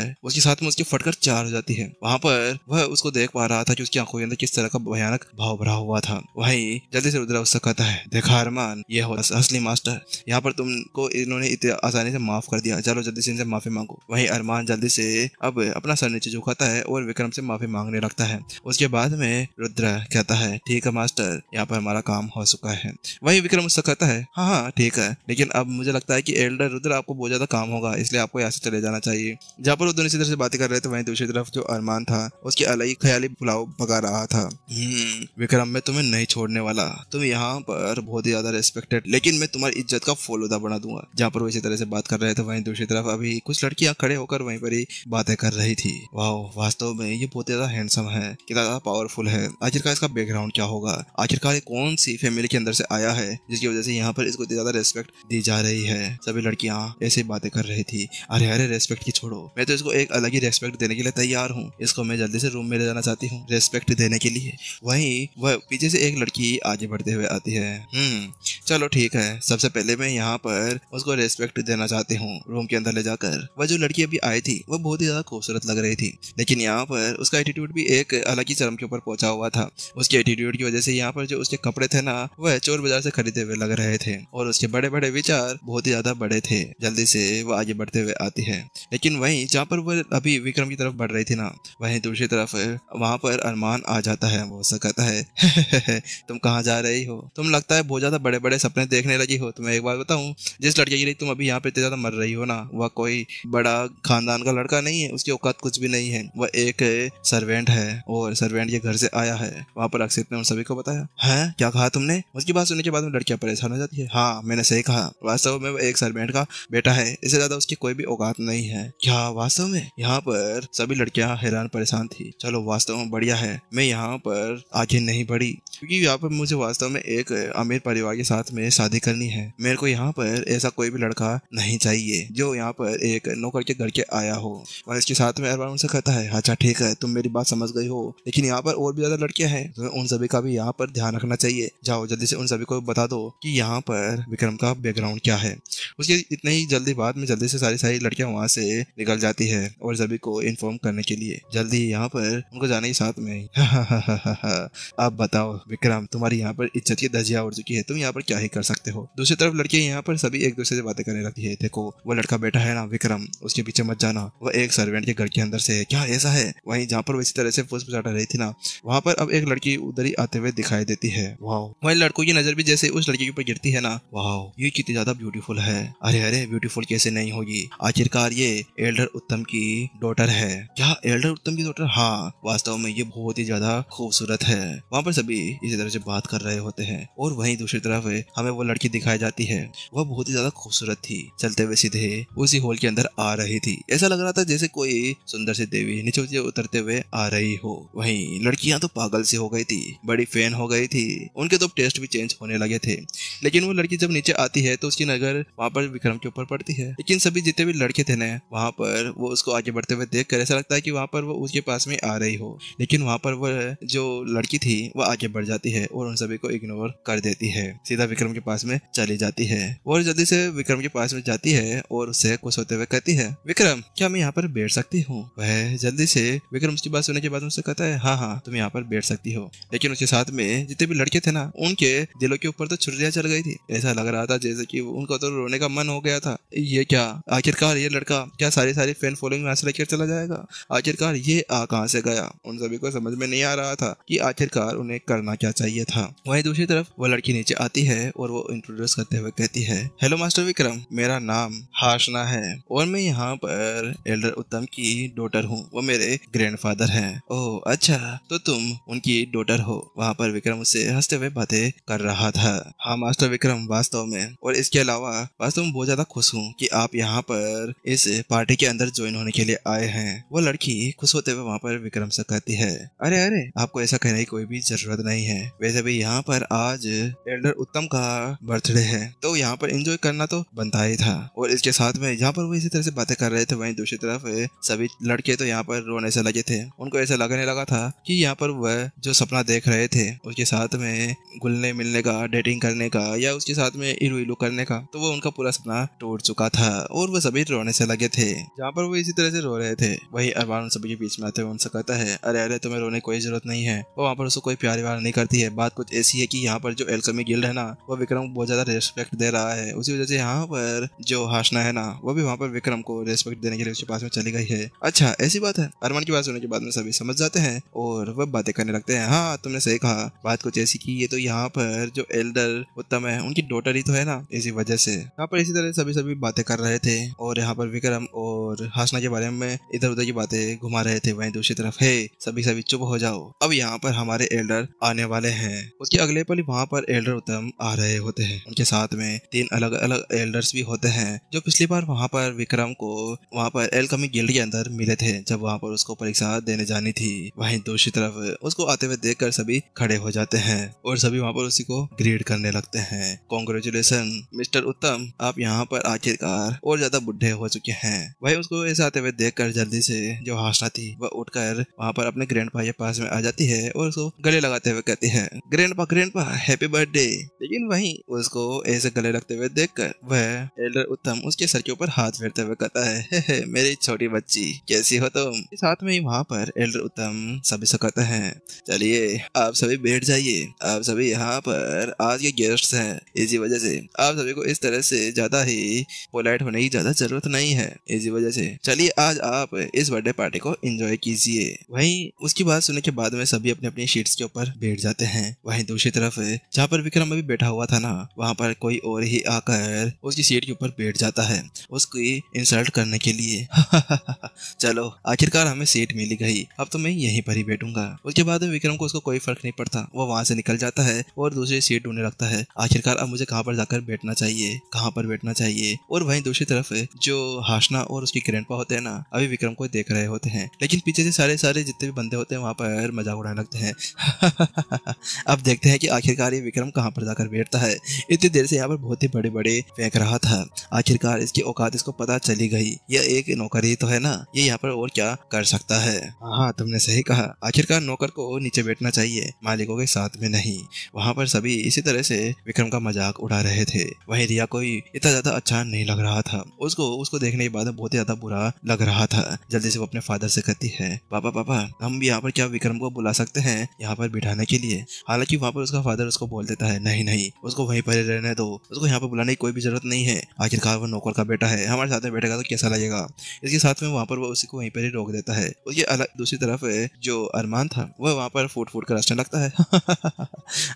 है। उसके साथ में उसकी फटकर 4 हो जाती है। वहाँ पर वह उसको देख पा रहा था कि उसकी आंखों के अंदर किस तरह का भयानक भाव भरा हुआ था। वहीं जल्दी से रुद्रा उससे कहता है, देखा अरमान, ये हो असली मास्टर, यहाँ पर तुमको इन्होंने इतनी आसानी से माफ कर दिया, चलो जल्दी से इनसे माफी मांगो। वहीं अरमान जल्दी से अब अपना सर नीचे झुकाता है और विक्रम से माफी मांगने लगता है। उसके बाद में रुद्रा कहता है, ठीक है मास्टर, यहाँ पर हमारा काम हो चुका है। वहीं विक्रम उससे कहता है, हाँ हाँ ठीक है, लेकिन अब मुझे लगता है कि एल्डर रुद्र आपको बहुत ज्यादा काम होगा, इसलिए आपको यहाँ से चले जाना चाहिए। जहाँ पर वो दोनों इसी तरह से बातें कर रहे थे, वहीं दूसरी तरफ जो अरमान था उसकी अलग ख्याली पुलाव पका रहा था। विक्रम, मैं तुम्हें नहीं छोड़ने वाला, तुम यहाँ पर बहुत ही ज्यादा रेस्पेक्टेड, लेकिन मैं तुम्हारी इज्जत का फॉलोदा बना दूंगा। जहाँ पर वो इसी तरह से बात कर रहे थे, वहीं दूसरी तरफ अभी कुछ लड़कियां खड़े होकर वहीं पर ही बातें कर रही थी। वाह, वास्तव में ये बहुत ज्यादा हैंडसम है, कितना ज्यादा पावरफुल है, आखिरकार इसका बैकग्राउंड क्या होगा, आखिरकार कौन सी फैमिली के अंदर से आया है जिसकी वजह से यहाँ पर इसको इतनी ज्यादा रेस्पेक्ट दी जा रही है। सभी लड़कियां ऐसे बातें कर रही थी। अरे अरे, रेस्पेक्ट की छोड़ो, मैं तो इसको एक अलग ही रेस्पेक्ट देने के लिए तैयार हूँ, इसको मैं जल्दी से रूम में ले जाना चाहती हूँ रेस्पेक्ट देने के लिए। वहीं वह पीछे से एक लड़की आगे बढ़ते हुए आती है। चलो ठीक है, सबसे पहले मैं यहाँ पर उसको रेस्पेक्ट देना चाहती हूँ रूम के अंदर ले जाकर। वह जो लड़की अभी आई थी वह बहुत ही ज्यादा खूबसूरत लग रही थी, लेकिन यहाँ पर उसका एटीट्यूड भी एक अलग ही चरम के ऊपर पहुंचा हुआ था। उसके एटीट्यूड की वजह से यहाँ पर जो उसके कपड़े थे ना, वह चोर बाजार से खरीदे हुए लग रहे थे और उसके बड़े बड़े विचार बहुत ही ज्यादा बड़े थे। जल्दी से वो आगे बढ़ते हुए आती है, लेकिन वहीं जहाँ पर वह अभी विक्रम की तरफ बढ़ रही थी ना, वहीं दूसरी तरफ वहां पर अरमान आ जाता है। वो उससे कहता है, तुम कहाँ जा रही हो? तुम लगता है बहुत ज्यादा बड़े बड़े सपने देखने लगी हो। तुम्हें एक बात बताऊं, जिस लड़के के लिए तुम अभी यहाँ पे इतने ज्यादा मर रही हो ना, वह कोई बड़ा खानदान का लड़का नहीं है, उसकी औकात कुछ भी नहीं है। वह एक सर्वेंट है और सर्वेंट के घर से आया है। वहां पर अक्षित ने उन सभी को बताया। है क्या कहा तुमने? उसकी बात सुनने के बाद में लड़कियां परेशान हो जाती है। हाँ, मैंने सही कहा, वास्तव में वह एक सर्वेंट का बेटा है, इससे ज्यादा उसकी कोई भी औकात नहीं है। क्या वास्तव में? यहाँ पर सभी लड़कियां हैरान परेशान थी। चलो वास्तव में बढ़िया है, मैं यहाँ पर आगे नहीं बढ़ी क्योंकि यहाँ पर मुझे वास्तव में एक अमीर परिवार के साथ में शादी करनी है। मेरे को यहाँ पर ऐसा कोई भी लड़का नहीं चाहिए जो यहाँ पर एक नौकर के घर के आया हो। और इसके साथ में अरमान उनसे कहता है, अच्छा ठीक है, तुम मेरी बात समझ गई हो, लेकिन यहाँ पर और भी ज्यादा लड़कियां हैं, तो उन सभी का भी यहाँ पर ध्यान रखना चाहिए। जाओ जल्दी से उन सभी को बता दो कि यहाँ पर विक्रम का बैकग्राउंड क्या है। उसके इतने ही जल्दी बाद में जल्दी से सारी लड़कियां वहां से निकल जाती है और सभी को इन्फॉर्म करने के लिए। जल्दी यहाँ पर उनको जाने के साथ में अब बताओ विक्रम, तुम्हारी यहाँ पर इज्जत की धज्जियां उड़ चुकी है, तुम यहाँ पर क्या ही कर सकते हो। दूसरी तरफ लड़कियां यहाँ पर सभी एक दूसरे से बातें करने लगती है। देखो वो लड़का बैठा है ना विक्रम, उसके पीछे मत जाना, वह एक सर्वेंट के घर के अंदर से है। क्या ऐसा है? वहीं जहाँ पर इसी तरह से फुसफुसाता रही थी ना, वहाँ पर अब एक लड़की उधर ही आते हुए दिखाई देती है। वाह, वहीं लड़कों की नजर भी जैसे उस लड़की के ऊपर गिरती है ना, वाह ये कितनी ज्यादा ब्यूटीफुल है। अरे अरे, ब्यूटीफुल कैसे नहीं होगी, आखिरकार ये एल्डर उत्तम की डॉटर है। क्या एल्डर उत्तम की डॉटर? हाँ, वास्तव में ये बहुत ही ज्यादा खूबसूरत है। वहाँ पर सभी इसी तरह से बात कर रहे होते हैं और वहीं दूसरी तरफ हमें वो लड़की दिखाई जाती है। वह बहुत ही ज्यादा खूबसूरत थी, चलते हुए सीधे उसी हॉल के अंदर आ रही थी। ऐसा लग रहा था जैसे कोई सुंदर सी देवी नीचे उतरते हुए आ रही हो। वहीं लड़कियां तो पागल सी हो गई थी, बड़ी फैन हो गई थी, उनके तो टेस्ट भी चेंज होने लगे थे। लेकिन वो लड़की जब नीचे आती है तो उसकी नजर वहाँ पर विक्रम के ऊपर पड़ती है। लेकिन सभी जितने भी लड़के थे ना, वहाँ पर वो उसको आगे बढ़ते हुए देख कर ऐसा लगता है कि वहाँ पर वो उसके पास में आ रही हो, लेकिन वहाँ पर वह जो लड़की थी वह आगे बढ़ जाती है और उन सभी को इग्नोर कर देती है, सीधा विक्रम के पास में चली जाती है और जल्दी से विक्रम के पास में जाती है और उससे खुश होते हुए कहती है, विक्रम क्या मैं यहाँ पर बैठ सकती हूँ? वह जल्दी से विक्रम उसकी बात सुनने के बाद उससे कहता है, हाँ हाँ तुम यहाँ पर बैठ सकती हो। लेकिन उसके साथ में जितने भी लड़के थे ना, उनके दिलों के ऊपर तो छुरियां चल गई थी। ऐसा लग रहा था जैसे कि उनको तो रोने का मन हो गया था। ये क्या, आखिरकार ये लड़का क्या सारी फैन फॉलोइंग यहाँ से लेकर चला जाएगा? आखिरकार ये आ कहाँ से गया? उन सभी को समझ में नहीं आ रहा था कि आखिरकार उन्हें करना क्या चाहिए था। वहीं दूसरी तरफ वो लड़की नीचे आती है और वो इंट्रोड्यूस करते हुए कहती है, हेलो मास्टर विक्रम, मेरा नाम हाशना है और मैं यहाँ पर एल्डर उत्तम की डॉटर हूँ। वो मेरे ग्रैंडफादर हैं। ओह अच्छा, तो तुम उनकी डॉटर हो। वहाँ पर विक्रम उससे हंसते हुए बातें कर रहा था। हाँ मास्टर विक्रम, वास्तव में, और इसके अलावा वास्तव में बहुत ज्यादा खुश हूँ कि आप यहाँ पर इस पार्टी के अंदर ज्वाइन होने के लिए आए हैं। वो लड़की खुश होते हुए वहाँ पर विक्रम से कहती है, अरे अरे, आपको ऐसा कहने की कोई भी जरूरत नहीं है। वैसे भी यहाँ पर आज एल्डर उत्तम का बर्थडे है, तो यहाँ पर एंजॉय करना तो बनता ही था। और इसके साथ में यहाँ पर वो इसी तरह से बातें कर रहे थे, वहीं दूसरी तरफ सभी लड़के तो यहाँ पर रोने से लगे थे। उनको ऐसा लगने लगा था कि यहाँ पर वह जो सपना देख रहे थे उसके साथ में घुलने मिलने का, डेटिंग करने का या उसके साथ में इलू इलू करने का, तो वो उनका पूरा सपना टूट चुका था और वो सभी रोने से लगे थे। जहाँ पर वो वो इसी तरह से रो रहे थे। वही अरमान उन सभी के बीच में आते हुए उनसे कहता है, अरे अरे तुम्हें रोने की कोई जरूरत नहीं है। वो वहाँ पर उसको कोई प्यार व्यार नहीं करती है। बात कुछ ऐसी है कि यहाँ पर जो एल्केमी गिल्ड है ना, वो विक्रम को बहुत ज्यादा रेस्पेक्ट दे रहा है। उसी वजह से यहाँ पर जो हाशना है ना, वो भी वहाँ पर विक्रम को रेस्पेक्ट देने के लिए उसके पास में चली गई है। अच्छा ऐसी बात है। अरमान की बात सुनने के बाद में सभी समझ जाते हैं और वह बातें करने लगते हैं। हाँ तुमने सही कहा, बात कुछ ऐसी की ये तो यहाँ पर जो एल्डर उत्तम है उनकी डॉटर ही तो है ना, इसी वजह से यहाँ पर इसी तरह सभी बातें कर रहे थे और यहाँ पर विक्रम और हाशना के बारे में इधर उधर की बातें घुमा रहे थे। वहीं दूसरी तरफ है सभी चुप हो जाओ, अब यहाँ पर हमारे एल्डर आने वाले हैं। उसके अगले पल वहाँ पर एल्डर उत्तम आ रहे होते हैं। उनके साथ में 3 अलग अलग एल्डर्स भी होते हैं जो पिछली बार वहाँ पर विक्रम को वहाँ पर एल्केमी गिल्ड के अंदर मिले थे जब वहाँ पर उसको परीक्षा देने जानी थी। वहीं दूसरी तरफ उसको आते हुए देखकर सभी खड़े हो जाते हैं और सभी वहाँ पर उसी को ग्रीड करने लगते हैं। कॉन्ग्रेचुलेशन मिस्टर उत्तम, आप यहाँ पर आखिरकार और ज्यादा बुढ़े हो चुके हैं। वही उसको ऐसे आते हुए देखकर जल्दी से जो हाशना थी वह उठकर वहाँ पर अपने ग्रैंडपा के पास में आ जाती है और उसको गले लगाते हुए कहती है, ग्रैंडपा हैप्पी बर्थडे। लेकिन वहीं उसको ऐसे गले लगते हुए देखकर वह एल्डर उत्तम उसके सर के ऊपर हाथ फेरते हुए कहता है, हे मेरी छोटी बच्ची कैसी हो तुम। साथ में ही वहाँ पर एल्डर उत्तम सभी से कहते हैं, चलिए आप सभी बैठ जाइए, आप सभी यहाँ पर आज के गेस्ट्स हैं, इसी वजह से आप सभी को इस तरह से ज्यादा ही पोलाइट होने की ज्यादा जरूरत नहीं है। इसी वजह से चलिए आज आप इस बर्थडे पार्टी को एंजॉय कीजिए। वहीं उसकी बात सुनने के बाद में सभी अपने अपनी शीट्स के ऊपर बैठ जाते हैं। वहीं दूसरी तरफ जहाँ पर विक्रम अभी बैठा हुआ था ना, वहाँ पर कोई और ही आकर उसकी सीट के ऊपर बैठ जाता है उसकी इंसल्ट करने के लिए। चलो आखिरकार हमें सीट मिल गई, अब तो मैं यहीं पर ही बैठूंगा। उसके बाद विक्रम को उसको कोई फर्क नहीं पड़ता, वो वहां से निकल जाता है और दूसरी सीट ढूंढने लगता है। आखिरकार अब मुझे कहाँ पर जाकर बैठना चाहिए, कहाँ पर बैठना चाहिए। और वहीं दूसरी तरफ जो हाशना और उसकी ग्रैंडपा होते हैं ना, अभी विक्रम को देख रहे होते हैं, लेकिन पीछे से सारे जितने भी बंदे होते हैं वहां पर मजाक उड़ाने लगते हैं। अब देखते हैं कि आखिरकार ये विक्रम कहाँ पर जाकर बैठता है। इतनी देर से यहाँ पर बहुत ही बड़े बड़े फेंक रहा था, आखिरकार इसकी औकात इसको पता चली गई। यह एक नौकर ही तो है ना, ये यहाँ पर और क्या कर सकता है। हाँ तुमने सही कहा, आखिरकार नौकर को नीचे बैठना चाहिए, मालिकों के साथ में नहीं। वहाँ पर सभी इसी तरह से विक्रम का मजाक उड़ा रहे थे। वहीं रिया को इतना ज्यादा अच्छा नहीं लग रहा था, उसको देखने के बाद बहुत ही ज्यादा बुरा लग रहा था। जल्दी से वो अपने फादर से कहती है, पापा हम भी यहाँ पर क्या विक्रम को बुला सकते हैं यहाँ पर बिठाने के लिए। हालांकि वहाँ पर उसका फादर उसको बोल देता है, नहीं उसको वहीं पर रहने दो, उसको यहाँ पर बुलाने की कोई भी जरूरत नहीं है, आखिरकार वो नौकर का बेटा है, हमारे साथ में बैठेगा तो कैसा लगेगा। इसके साथ में वहाँ पर वो उसी को वहीं पर ही रोक देता है। उसके अलग दूसरी तरफ जो अरमान था वह वहाँ पर फूट कर हंसने लगता है।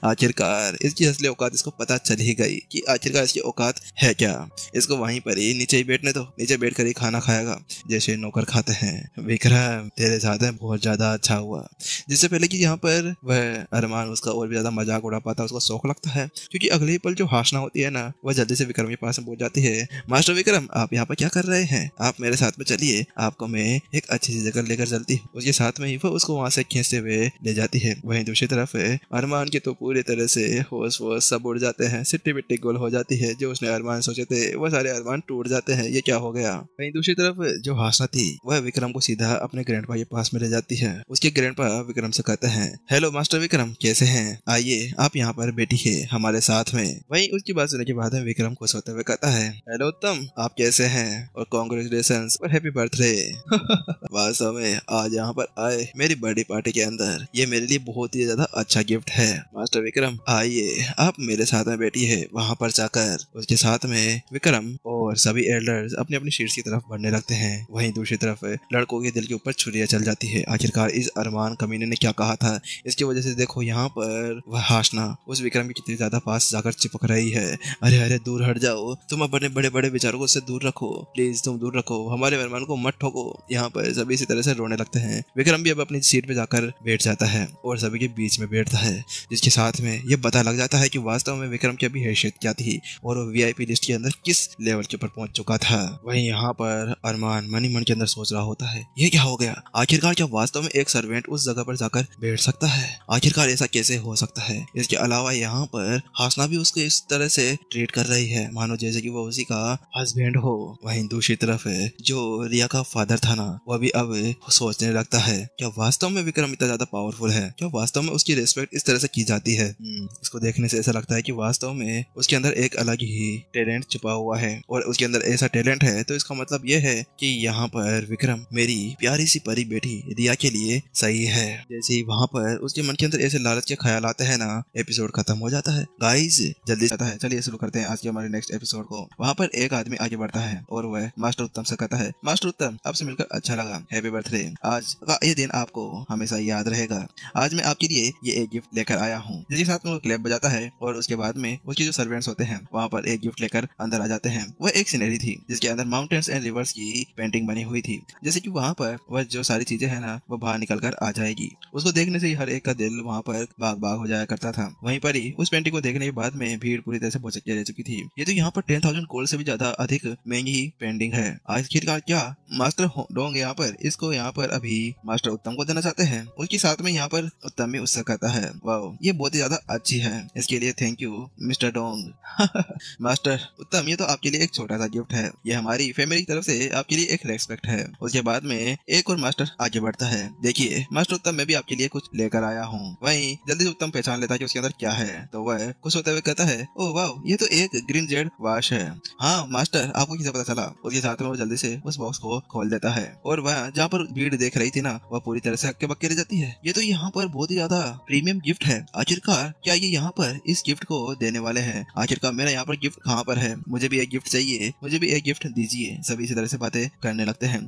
आखिरकार इसकी असली औकात इसको पता चल ही गई कि आखिरकार इसकी औकात है क्या। इसको वहीं पर ही नीचे ही बैठने दो, नीचे बैठ कर ही खाना खाएगा जैसे नौकर खाते हैं। विक्रम तेरे साथ में बहुत ज्यादा अच्छा हुआ। जिससे पहले कि यहाँ पर वह अरमान उसका और भी ज्यादा मजाक उड़ा पाता, उसको शौक लगता है, क्योंकि अगले ही पल जो हाशना होती है ना, वह जल्दी से विक्रम के पास में पहुंच जाती है। मास्टर विक्रम आप यहाँ पर क्या कर रहे हैं, आप मेरे साथ में चलिए, आपको मैं एक अच्छी सी जगह लेकर चलती हूँ। उसके साथ में ही वो उसको वहां से खींचते हुए ले जाती है। वहीं दूसरी तरफ अरमान के तो पूरी तरह से होश सब उड़ जाते हैं, सिट्टी बिट्टी गोल हो जाती है। जो उसने अरमान सोचे थे वो सारे अरमान टूट जाते हैं, ये क्या हो गया। वहीं दूसरी तरफ जो हाशना थी वह विक्रम को सीधा अपने ग्रैंडपा के पास में ले जाती है। उसके ग्रैंडपा विक्रम से कहते हैं, हेलो मास्टर विक्रम कैसे हैं, आइए आप यहाँ पर बैठिए हमारे साथ में। वहीं उसकी बात सुनने के बाद विक्रम खुश होते हुए कहता है, हेलो उत्तम आप कैसे हैं और कॉन्ग्रेचुलेशंस और हैप्पी बर्थडे। वास्तव में आज यहाँ पर आए मेरी बर्थडे पार्टी के अंदर, ये मेरे लिए बहुत ही ज्यादा अच्छा गिफ्ट है। मास्टर विक्रम आइए आप मेरे साथ में बैठिए वहाँ पर जाकर। उसके साथ में विक्रम और सभी एल्डर्स अपनी अपनी शीट्स की तरफ बढ़ने लगते हैं। वहीं दूसरी तरफ लड़कों के दिल के ऊपर छुरियां चल जाती है। आखिरकार इस अरमान कमीने ने क्या कहा था, इसकी वजह से देखो यहाँ पर वह हाशना उस विक्रम की कितनी ज्यादा पास जाकर चिपक रही है। अरे अरे दूर हट जाओ, तुम अपने बड़े बड़े विचारों को उससे दूर रखो, प्लीज तुम दूर रखो, हमारे अरमान को मत ठोको। यहाँ पर सभी इसी तरह से रोने लगते हैं। विक्रम भी अब अपनी सीट पे जाकर बैठ जाता है और सभी के बीच में बैठता है, जिसके साथ में ये पता लग जाता है कि वास्तव में विक्रम की अभी हैसियत क्या थी और वो वीआईपी लिस्ट के अंदर किस लेवल के ऊपर पहुंच चुका था। वहीं यहाँ पर अरमान मन ही मन के अंदर सोच रहा होता है, ये क्या हो गया, आखिरकार क्या वास्तव में एक सर्वेंट उस जगह पर जाकर बैठ सकता है, आखिरकार ऐसा कैसे हो सकता है। इसके अलावा यहाँ पर हाशना भी उसको इस तरह से ट्रीट कर रही है मानो जैसे कि वो उसी का हस्बैंड हो। वहीं दूसरी तरफ जो रिया का फादर था ना, वो भी अब सोचने लगता है, क्या वास्तव में विक्रम इतना ज्यादा पावरफुल है, क्या वास्तव में उसकी रिस्पेक्ट इस तरह से की जाती है। इसको देखने से ऐसा लगता है कि वास्तव में उसके अंदर एक अलग ही टैलेंट छुपा हुआ है और उसके अंदर ऐसा टैलेंट है तो इसका मतलब यह है कि यहाँ पर विक्रम मेरी प्यारी सी परी बेटी रिया के लिए सही है। जैसे ही वहाँ पर उसके मन के अंदर ऐसे लालच के ख्याल आते हैं ना, एपिसोड खत्म हो जाता है। गाइस जल्दी आता है, चलिए शुरू करते हैं आज के हमारे नेक्स्ट एपिसोड को। वहाँ पर एक आदमी आगे बढ़ता है और वह मास्टर उत्तम से कहता है, मास्टर उत्तम आपसे मिलकर अच्छा लगा, हैप्पी बर्थडे। आज का ये दिन आपको हमेशा याद रहेगा। आज मैं आपके लिए ये एक गिफ्ट लेकर आया हूँ। जिसके साथ में वो क्लैप बजाता है और उसके बाद में उसके जो सर्वेंट्स होते हैं वहाँ पर एक गिफ्ट लेकर अंदर आ जाते हैं। वह एक सीनरी थी जिसके अंदर माउंटेन्स एंड रिवर्स की पेंटिंग बनी हुई थी। जैसे कि वहाँ पर वह जो सारी चीजें है ना वो बाहर निकल कर आ जाएगी। उसको देखने से ही हर एक का दिल वहाँ पर बाग बाग हो जाया करता था। वहीं पर ही उस पेंटिंग को देखने के बाद में भीड़ पूरी तरह से भौचक्की रह चुकी थी। ये तो यहाँ पर 10,000 गोल्ड से भी ज्यादा अधिक महंगी पेंटिंग है। आखिरकार क्या मास्टर डोंग यहाँ पर इसको यहाँ पर अभी मास्टर उत्तम को देना चाहते हैं। उसके साथ में यहाँ पर उत्तम भी उससे कहता है, वाओ ये बहुत ही ज्यादा अच्छी है, इसके लिए thank you mister Dong. Master उत्तम ये तो आपके लिए एक छोटा सा गिफ्ट है, ये हमारी फैमिली की तरफ से आपके लिए एक रेस्पेक्ट है। उसके बाद में एक और मास्टर आगे बढ़ता है, देखिए मास्टर उत्तम मैं भी आपके लिए कुछ लेकर आया हूँ। वहीं जल्दी से उत्तम पहचान लेता है कि उसके अंदर क्या है, तो वह खुश होते हुए कहता है, ओह वाह ये तो एक ग्रीन जेड वॉश है। हाँ मास्टर आपको कैसे पता चला? उसके साथ में वो जल्दी से उस बॉक्स को खोल देता है और वह जहाँ पर भीड़ देख रही थी ना वह पूरी तरह से हक्के बक्के रह जाती है। ये तो यहाँ पर बहुत ही ज्यादा प्रीमियम गिफ्ट है। आखिरकार क्या ये यहाँ पर इस गिफ्ट को देने वाले हैं? आखिरकार मेरा यहाँ पर गिफ्ट कहाँ पर है? मुझे भी एक गिफ्ट चाहिए, मुझे भी एक गिफ्ट दीजिए। सभी इसी तरह से बातें करने लगते हैं।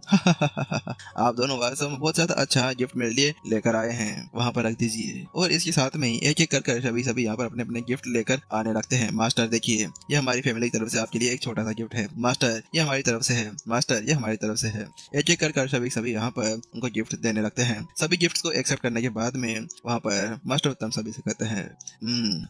आप दोनों वास्तव में बहुत ज्यादा अच्छा गिफ्ट मेरे लिए लेकर आए हैं, वहाँ पर रख दीजिए। और इसके साथ में ही एक एक कर सभी यहाँ पर अपने अपने गिफ्ट लेकर आने लगते हैं। मास्टर देखिए ये हमारी फैमिली की तरफ से आपके लिए एक छोटा सा गिफ्ट है। मास्टर ये हमारी तरफ से है, मास्टर ये हमारी तरफ से है। एक एक कर सभी यहाँ पर उनको गिफ्ट देने लगते हैं। सभी गिफ्ट को एक्सेप्ट करने के बाद में वहाँ पर मास्टर उत्तम सभी से कहते हैं,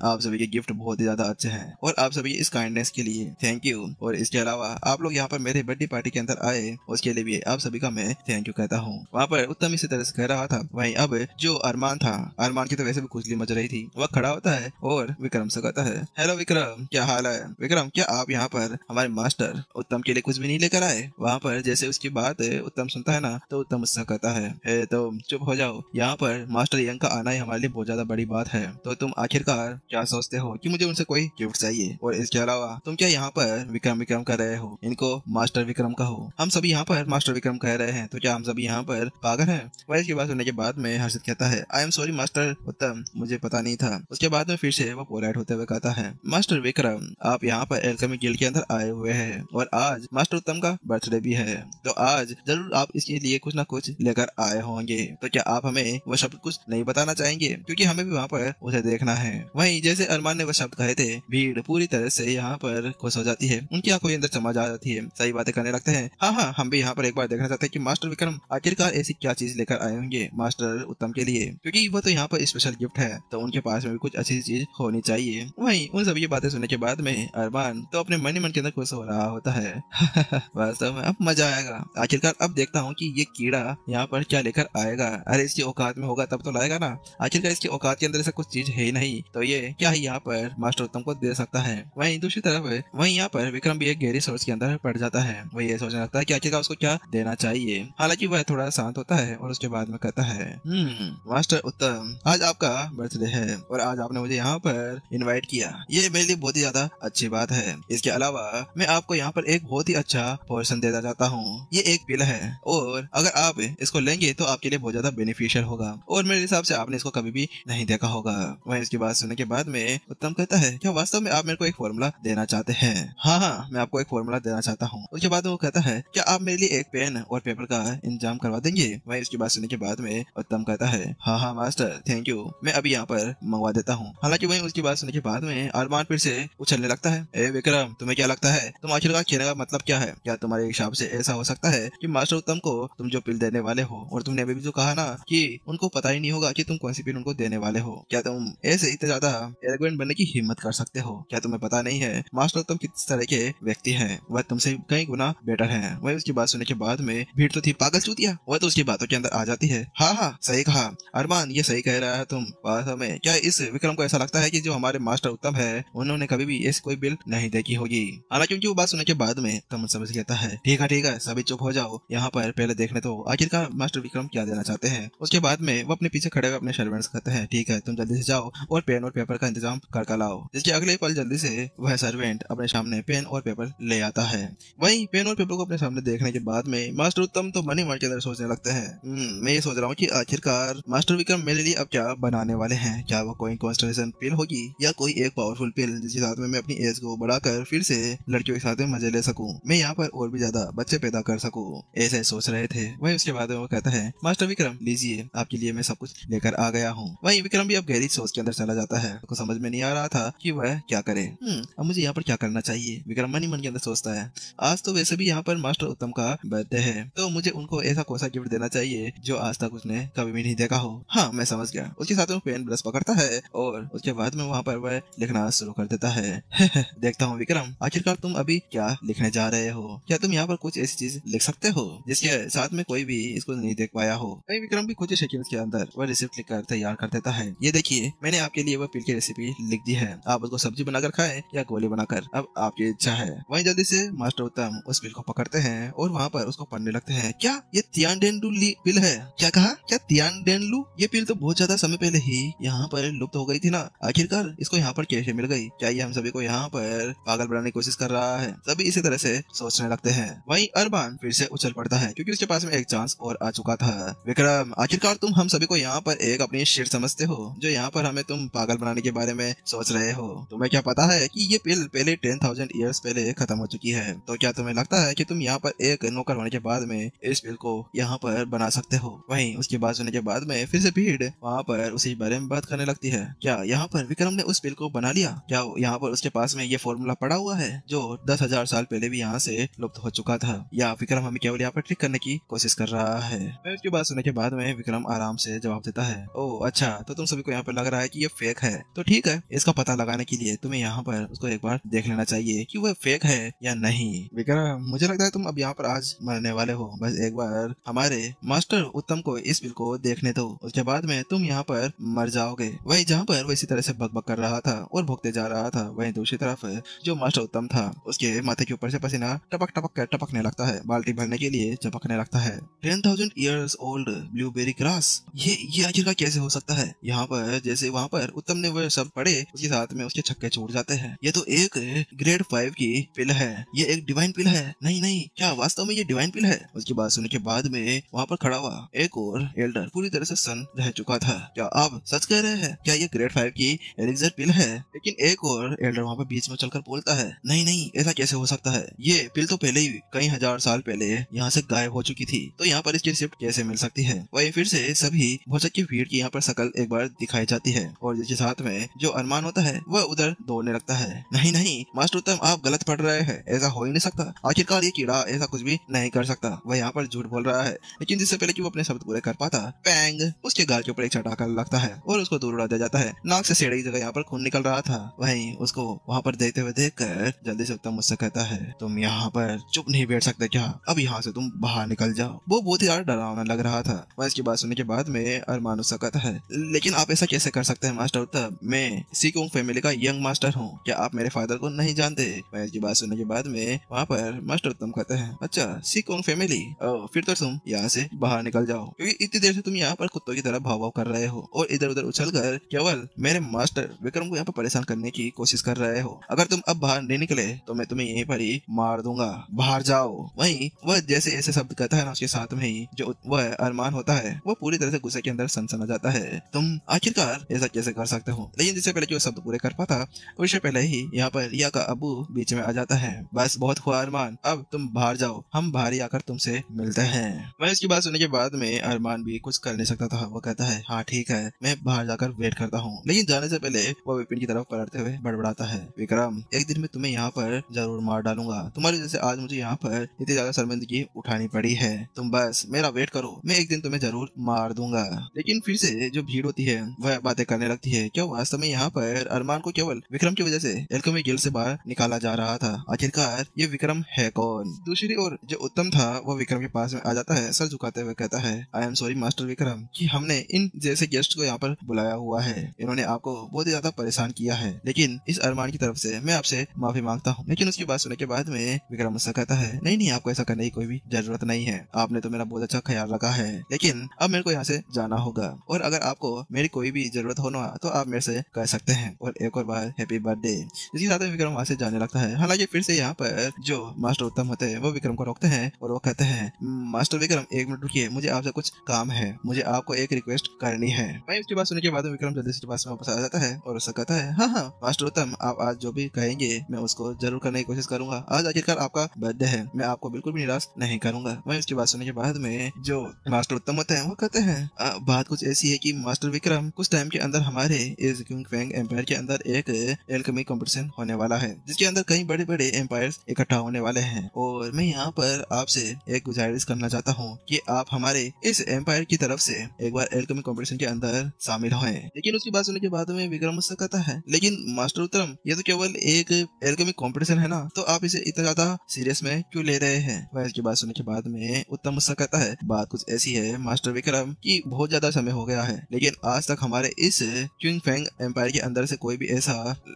आप सभी के गिफ्ट बहुत ही ज्यादा अच्छे हैं और आप सभी इस काइंडनेस के लिए थैंक यू। और इसके अलावा आप लोग यहाँ पर मेरे बर्थडे पार्टी के अंदर आए उसके लिए भी आप सभी का मैं थैंक यू कहता हूँ। वहाँ पर उत्तम इसी तरह से कह रहा था। वहीं अब जो अरमान था, अरमान की तो वैसे भी खुजली मच रही थी, वह खड़ा होता है और विक्रम से कहता है, हेलो विक्रम क्या हाल है? विक्रम क्या आप यहाँ पर हमारे मास्टर उत्तम के लिए कुछ भी नहीं लेकर आए? वहाँ पर जैसे उसकी बात उत्तम सुनता है ना तो उत्तम उससे कहता है, तो चुप हो जाओ, यहाँ पर मास्टर यंग का आना ही हमारे लिए बहुत ज्यादा बड़ी बात है। तो तुम आखिरकार क्या सोचते हो कि मुझे उनसे कोई गिफ्ट चाहिए? और इसके अलावा तुम क्या यहाँ पर विक्रम विक्रम कर रहे हो? इनको मास्टर विक्रम कहो। हम सभी यहाँ पर मास्टर विक्रम कह रहे हैं, तो क्या हम सभी यहाँ पर पागल हैं? वह इसकी बात सुनने के बाद में हर्षित कहता है, आई एम सॉरी मास्टर उत्तम, मुझे पता नहीं था। उसके बाद में फिर से वो पोलाइट होते हुए कहता है, मास्टर विक्रम आप यहाँ पर एल्केमी गिल्ड के अंदर आए हुए हैं और आज मास्टर उत्तम का बर्थडे भी है, तो आज जरूर आप इसके लिए कुछ ना कुछ लेकर आए होंगे। तो क्या आप हमें वह शब्द कुछ नहीं बताना चाहेंगे? क्योंकि हमें भी वहाँ पर उसे देखना है। वहीं जैसे अरमान ने वह शब्द कहे थे, भीड़ पूरी तरह से यहाँ पर खुश हो जाती है, उनकी आंखों के अंदर चमक आ जाती है, सही बातें करने लगते हैं। हाँ हम भी यहाँ पर एक बार देखना चाहते हैं कि मास्टर विक्रम आखिरकार ऐसी क्या चीज लेकर आए होंगे मास्टर उत्तम के लिए, क्योंकि वो तो यहाँ पर स्पेशल गिफ्ट है, तो उनके पास में भी कुछ अच्छी चीज होनी चाहिए। वहीं उन सभी बातें सुनने के बाद में अरमान तो अपने मन ही मन के अंदर खुश हो रहा होता है। वास्तव में अब मजा आएगा, आखिरकार अब देखता हूँ कि ये कीड़ा यहाँ पर क्या लेकर आएगा। अरे इसकी औकात में होगा तब तो लाएगा ना, आखिरकार इसकी औकात के अंदर ऐसा कुछ चीज है ही नहीं, तो ये क्या ही यहाँ पर मास्टर उत्तम को दे सकता है। वहीं दूसरी तरफ वहीं यहाँ पर विक्रम भी एक गहरी सोच के अंदर पड़ जाता है। वो ये सोचने लगता है कि आखिरकार उसको क्या देना चाहिए। हालांकि वह थोड़ा शांत होता है और उसके बाद में कहता है, मास्टर उत्तम आज आपका बर्थडे है और आज आपने मुझे यहाँ पर इनवाइट किया, ये मेरे लिए बहुत ही ज्यादा अच्छी बात है। इसके अलावा मैं आपको यहाँ पर एक बहुत ही अच्छा पोर्शन देना चाहता हूँ। ये एक पिल है और अगर आप इसको लेंगे तो आपके लिए बहुत ज्यादा बेनिफिशियल होगा और मेरे हिसाब से आपने इसको कभी भी नहीं देखा होगा। वहीं इसकी बात सुनने के बाद में उत्तम कहता है, क्या वास्तव में आप मेरे को एक फॉर्मूला देना चाहते हैं? हाँ मैं आपको एक फॉर्मूला देना चाहता हूँ। उसके बाद वो कहता है, क्या आप मेरे लिए एक पेन और पेपर का इंतजाम करवा देंगे? वहीं इसकी बात सुनने के बाद में उत्तम कहता है, हाँ मास्टर थैंक यू, मैं अभी यहाँ पर मंगवा देता हूँ। हालांकि वहीं उसकी बात सुनने के बाद में अरमान फिर से उछलने लगता है, ए विक्रम तुम्हें क्या लगता है तुम आखिरकार कहने का मतलब क्या है? क्या तुम्हारे हिसाब से ऐसा हो सकता है कि मास्टर उत्तम को तुम जो पिल देने वाले हो, और तुमने अभी भी जो कहा ना कि उनको पता ही नहीं होगा कि तुम कौन सी पिल उनको देने वाले हो, क्या तुम ऐसे इतने ज्यादा एरोगेंट बनने की हिम्मत कर सकते हो? क्या तुम्हें पता नहीं है मास्टर उत्तम किस तरह के व्यक्ति हैं? वह तुमसे कई गुना बेटर हैं। वही उसकी बात सुनने के बाद में भीड़ तो थी पागल पागल चूतिया। वह तो उसकी बातों के अंदर आ जाती है। हाँ हाँ सही कहा अरमान, ये सही कह रहा है तुम। वास्तव में क्या इस विक्रम को ऐसा लगता है कि जो हमारे मास्टर उत्तम है उन्होंने कभी भी ऐसी कोई बिल नहीं देखी होगी। हालांकि उनकी वो बात सुनने के बाद में तमन समझ लेता है ठीक है सभी चुप हो जाओ, यहाँ पर पहले देखने तो आखिरकार मास्टर विक्रम क्या देना चाहते हैं। उसके बाद में वो अपने पीछे खड़े हुए अपने सर्वेंट्स कहते हैं ठीक है तुम जल्दी से जाओ और पेन और पेपर का इंतजाम कर लाओ। जिसके अगले पल जल्दी से वह सर्वेंट अपने सामने पेन और पेपर ले आता है। वहीं पेन और पेपर को अपने सामने देखने के बाद में मास्टर उत्तम तो मन ही मन के अंदर सोचने लगते हैं मैं ये सोच रहा हूँ कि आखिरकार मास्टर विक्रम मेरे लिए अब क्या बनाने वाले हैं। क्या वो कोई कॉन्स्टलेशन पिल होगी या कोई एक पावरफुल पिल जिसके साथ में मैं अपनी एज को बढ़ाकर फिर से लड़कियों के साथ में मजे ले सकूं, मैं यहाँ पर और भी ज्यादा बच्चे पैदा कर सकूं। ऐसे सोच रहे थे। वहीं उसके बाद वो कहता है मास्टर विक्रम लीजिए आपके लिए मैं सब कुछ लेकर आ गया हूँ। वहीं विक्रम भी अब गहरी सोच के अंदर चला जाता है। उसको समझ में नहीं आ रहा था कि वह क्या करे। अब मुझे यहाँ पर क्या करना चाहिए, विक्रम मन ही मन के अंदर सोचता है। आज तो वैसे भी यहाँ पर मास्टर उत्तम का बर्थडे है तो मुझे उनको ऐसा कोई सा गिफ्ट देना चाहिए जो आज तक उसने कभी भी नहीं देखा हो। हाँ मैं समझ गया। उसके साथ में पेन ब्रश पकड़ता है और उसके बाद में वहाँ पर वह लिखना शुरू कर देता है। देखता हूँ विक्रम आखिरकार तुम अभी क्या लिखने जा रहे हो। क्या तुम यहाँ पर कुछ ऐसी चीज लिख सकते हो जिसके साथ में कोई भी इसको नहीं देख पाया हो। वही विक्रम भी कुछ सेकंड के अंदर वह रिसिप्ट लिखकर तैयार कर देता है। ये देखिए मैंने आपके लिए वह पिल की रेसिपी लिख दी है, आप उसको सब्जी बनाकर खाएं या गोली बनाकर, अब आपकी इच्छा है। वहीं जल्दी से मास्टर उत्तम उस पिल को पकड़ते हैं और वहाँ पर उसको पढ़ने लगते हैं। क्या ये तियानडेनलू पिल है? क्या कहा? क्या तियानडेनलू? ये पिल तो बहुत ज्यादा समय पहले ही यहाँ पर लुप्त हो गई थी ना, आखिरकार इसको यहाँ पर कैसे मिल गई? क्या ये हम सभी को यहाँ पर पागल बनाने की कोशिश कर रहा है? सभी इसी तरह से सोचने लगते हैं। वहीं अरमान फिर से उछल पड़ता है क्योंकि उसके पास में एक चांस और आ चुका था। विक्रम आखिरकार तुम हम सभी को यहाँ पर एक अपनी शिट समझते हो जो यहाँ पर हमें तुम पागल बनाने के बारे में सोच रहे हो। तुम्हें क्या पता है कि ये पिल पहले 10,000 ईयर्स पहले खत्म हो चुकी है। तो क्या तुम्हें लगता है कि तुम यहाँ पर एक नौकर होने के बाद में इस पिल को यहाँ पर बना सकते हो? वहीं उसकी बात सुनने के बाद में फिर से भीड़ वहाँ पर उसी बारे में बात करने लगती है। क्या यहाँ पर विक्रम ने उस पिल को बना लिया? क्या यहाँ पर उसके पास में ये फॉर्मूला पड़ा हुआ है जो 10,000 साल पहले भी यहाँ से लुप्त हो चुका था, या विक्रम हमें केवल यहाँ पर ट्रिक करने की कोशिश कर रहा है? उसकी बात सुनने के बाद में विक्रम आराम से जवाब देता है ओह अच्छा, तो तुम सभी को यहाँ पर लग रहा है कि ये फेक है, तो ठीक है इसका पता लगाने के लिए तुम्हें यहाँ पर उसको एक बार देख लेना चाहिए कि वह फेक है या नहीं। विक्रम मुझे लगता है तुम अब यहाँ पर आज मरने वाले हो, बस एक बार हमारे मास्टर उत्तम को इस पिल को देखने दो, उसके बाद में तुम यहाँ पर मर जाओगे। वही जहाँ पर वो इसी तरह से बकबक कर रहा था और भोगते जा रहा था, वहीं दूसरी तरफ जो मास्टर उत्तम था उसके माथे के ऊपर से पसीना टपक टपक कर टपकने लगता है, बाल्टी भरने के लिए चपकने लगता है। 10,000 ईयर्स ओल्ड ब्लूबेरी ग्रास, ये आखिरकार कैसे हो सकता है? यहाँ पर जैसे वहाँ पर उत्तम ने वह सब पढ़े उसके साथ में उसके छक्के छूट जाते हैं। ये तो एक ग्रेड 5 की पिल है, ये एक डिवाइन पिल है। नहीं नहीं, क्या वास्तव में ये डिवाइन पिल है? उसकी बात सुनने के बाद में वहाँ पर खड़ा हुआ एक और एल्डर पूरी तरह से सन रह चुका था। क्या आप सच कह रहे हैं? क्या ये ग्रेड 5 की एलिक्सर पिल है? लेकिन एक और एल्डर वहाँ पर बीच में चलकर बोलता है नहीं नहीं, ऐसा कैसे हो सकता है? ये पिल तो पहले ही कई हजार साल पहले यहाँ से गायब हो चुकी थी, तो यहाँ पर इसकी रिसिप्ट कैसे मिल सकती है? वही फिर से सभी भौचक की भीड़ की यहाँ पर शकल एक बार दिखाई जाती है और जिसके साथ में जो अरमान होता है वह उधर दौड़ने लगता है। नहीं नहीं मास्टर उत्तम, आप गलत पढ़ रहे हैं, ऐसा हो ही नहीं सकता, आखिरकार ये कीड़ा ऐसा कुछ भी नहीं कर सकता। वह यहाँ पर झूठ बोल रहा है। लेकिन जिससे पहले कि वो अपने शब्द पूरे कर पाता, पैंग उसके गाल के ऊपर एक चटाका लगता है और उसको दूर उड़ा दिया जाता है। नाक से सेड़ी जगह यहाँ पर खून निकल रहा था। वहीं उसको वहाँ पर देखते हुए देखकर जल्दी से उत्तम मुझसे कहता है तुम यहाँ पर चुप नहीं बैठ सकते क्या? अब यहाँ से तुम बाहर निकल जाओ। वो बहुत ही ज्यादा डरावना लग रहा था। वह इसकी बात सुनने के बाद में अरमान उससे कहता है लेकिन आप ऐसा कैसे कर सकते हैं मास्टर उत्तम, मैं सीकोंग फैमिली का यंग मास्टर हूँ, क्या आप मेरे फादर को नहीं जानते? वह इसकी बात सुनने के बाद में वहाँ पर मास्टर उत्तम कहते हैं अच्छा सीकोंग फैमिली, फिर तो तुम यहाँ से बाहर निकल जाओ, क्योंकि इतनी देर से तुम यहाँ पर कुत्तों की तरह भाव भाव कर रहे हो और इधर उधर उछल कर केवल मेरे मास्टर विक्रम को यहाँ पर परेशान करने की कोशिश कर रहे हो। अगर तुम अब बाहर नहीं निकले तो मैं तुम्हें यहीं पर ही मार दूंगा, बाहर जाओ। वहीं वह जैसे ऐसे शब्द कहता है ना, उसके साथ में ही जो वह अरमान होता है वो पूरी तरह से गुस्से के अंदर सनसना जाता है। तुम आखिरकार ऐसा कैसे कर सकते हो? लेकिन जिससे पहले जो शब्द पूरे कर पाता उससे पहले ही यहाँ पर रिया का अबू बीच में आ जाता है। बस बहुत हुआ अरमान, अब तुम बाहर जाओ, हम बाहर ही आकर तुमसे मिलते हैं। वह इसकी बात सुनने के बाद में अरमान भी कुछ कर नहीं सकता था। वो कहता है हाँ ठीक है, मैं बाहर जाकर वेट करता हूँ। लेकिन जाने से पहले वो विपिन की तरफ पलटते हुए बड़बड़ाता है विक्रम, एक दिन में तुम्हें यहाँ पर जरूर मार डालूंगा, तुम्हारी वजह से आज मुझे यहाँ पर इतनी ज्यादा शर्मिंदगी उठानी पड़ी है, तुम बस मेरा वेट करो, मैं एक दिन तुम्हें जरूर मार दूंगा। लेकिन फिर से जो भीड़ होती है वह बातें करने लगती है। क्या वास्तव में यहाँ पर अरमान को केवल विक्रम की वजह से एल्केमी गिल्ड से बाहर निकाला जा रहा था? आखिरकार ये विक्रम है कौन? दूसरी ओर जो उत्तम था वो विक्रम के पास पास में आ जाता है, सर झुकाते हुए कहता है, I am sorry master Vikram कि हमने इन जैसे गेस्ट को यहाँ पर बुलाया हुआ है। इन्होंने आपको बहुत ही ज्यादा परेशान किया है, लेकिन इस अरमान की तरफ से मैं आपसे माफी मांगता हूँ। लेकिन उसकी बात सुनने के बाद में विक्रम मुझसे कहता है, नहीं नहीं, आपको ऐसा करने की कोई भी जरूरत नहीं है। आपने तो मेरा बहुत अच्छा ख्याल रखा है, लेकिन अब मेरे को यहाँ से जाना होगा, और अगर आपको मेरी कोई भी जरूरत हो ना तो आप मेरे से कह सकते हैं। और एक और बार हैप्पी बर्थडे। इसी साथ में विक्रम वहाँ से जाने लगता है। हालांकि फिर से यहाँ पर जो मास्टर उत्तम होते हैं वो विक्रम को रोकते हैं और वो कहते हैं, मास्टर विक्रम एक मिनट रुकिए, मुझे आपसे कुछ काम है, मुझे आपको एक रिक्वेस्ट करनी है। भाई उसकी बात सुनने के बाद विक्रम जल्दी से पास में वापस आ जाता है और उससे कहता है, हाँ हाँ मास्टर उत्तम, आप आज जो भी कहेंगे मैं उसको जरूर करने की कोशिश करूंगा। आज आखिरकार आपका बर्थडे है, मैं आपको बिल्कुल भी निराश नहीं करूंगा। वहीं उसकी बात सुनने के बाद में जो मास्टर उत्तम होते हैं वो कहते हैं, बात कुछ ऐसी है कि मास्टर विक्रम कुछ टाइम के अंदर हमारे इस क्विंग फैंग एम्पायर के अंदर एक एल्केमी कंपटीशन होने वाला है, जिसके अंदर कई बड़े बड़े एम्पायर्स इकट्ठा होने वाले हैं। और मैं यहाँ पर आपसे एक गुजारिश करना चाहता हूँ कि आप हमारे इस एम्पायर की तरफ से एक बार एल्केमी कंपटीशन के अंदर शामिल हों। लेकिन उसकी बात सुनने के बाद में विक्रम मुझसे कहता है, लेकिन मास्टर उत्तम ये तो केवल एक एल्केमी कंपटीशन है ना, तो आप इसे इतना ज्यादा सीरियस में क्यों ले रहे हैं। वह इसकी बात सुनने के बाद में उत्तम मुझसे कहता है, बात कुछ ऐसी है मास्टर विक्रम कि बहुत ज्यादा समय हो गया है, लेकिन आज तक हमारे इस क्विंग फैंग एम्पायर के अंदर से कोई भी ऐसा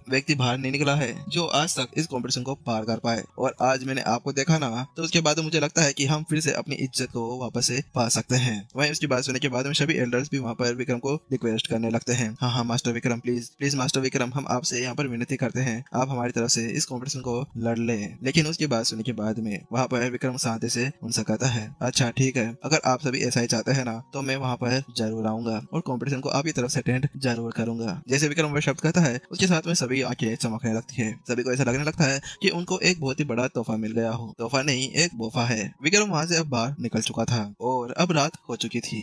व्यक्ति बाहर नहीं निकला है जो आज तक इस कंपटीशन को पार कर पाए। और आज मैंने आपको देखा ना, तो उसके बाद मुझे लगता है कि हम फिर से अपनी इज्जत को वापस से पा सकते हैं। वहीं उसकी बात सुनने के बाद में सभी एल्डर्स भी वहाँ पर विक्रम को रिक्वेस्ट करने लगते हैं, हाँ हाँ master Vikram please please master Vikram, हम आपसे यहाँ पर विनती करते हैं, आप हमारी तरफ से इस कंपटीशन को लड़ ले। लेकिन उसकी बात सुनने के बाद में वहाँ पर विक्रम शांति से उनसे कहता है, अच्छा ठीक है, अगर आप सभी ऐसा ही चाहते हैं ना तो मैं वहाँ पर जरूर आऊंगा और कंपटीशन को आपकी तरफ से अटेंड जरूर करूंगा। जैसे विक्रम वह शब्द कहता है उसके साथ में सभी आंखें चमकने लगती है। सभी को ऐसा लगने लगता है कि उनको एक बहुत ही बड़ा तोहफा मिल गया हो। तोहफा नहीं, एक बोफा है। विक्रम वहाँ से अब बाहर निकल चुका था और अब रात हो चुकी थी।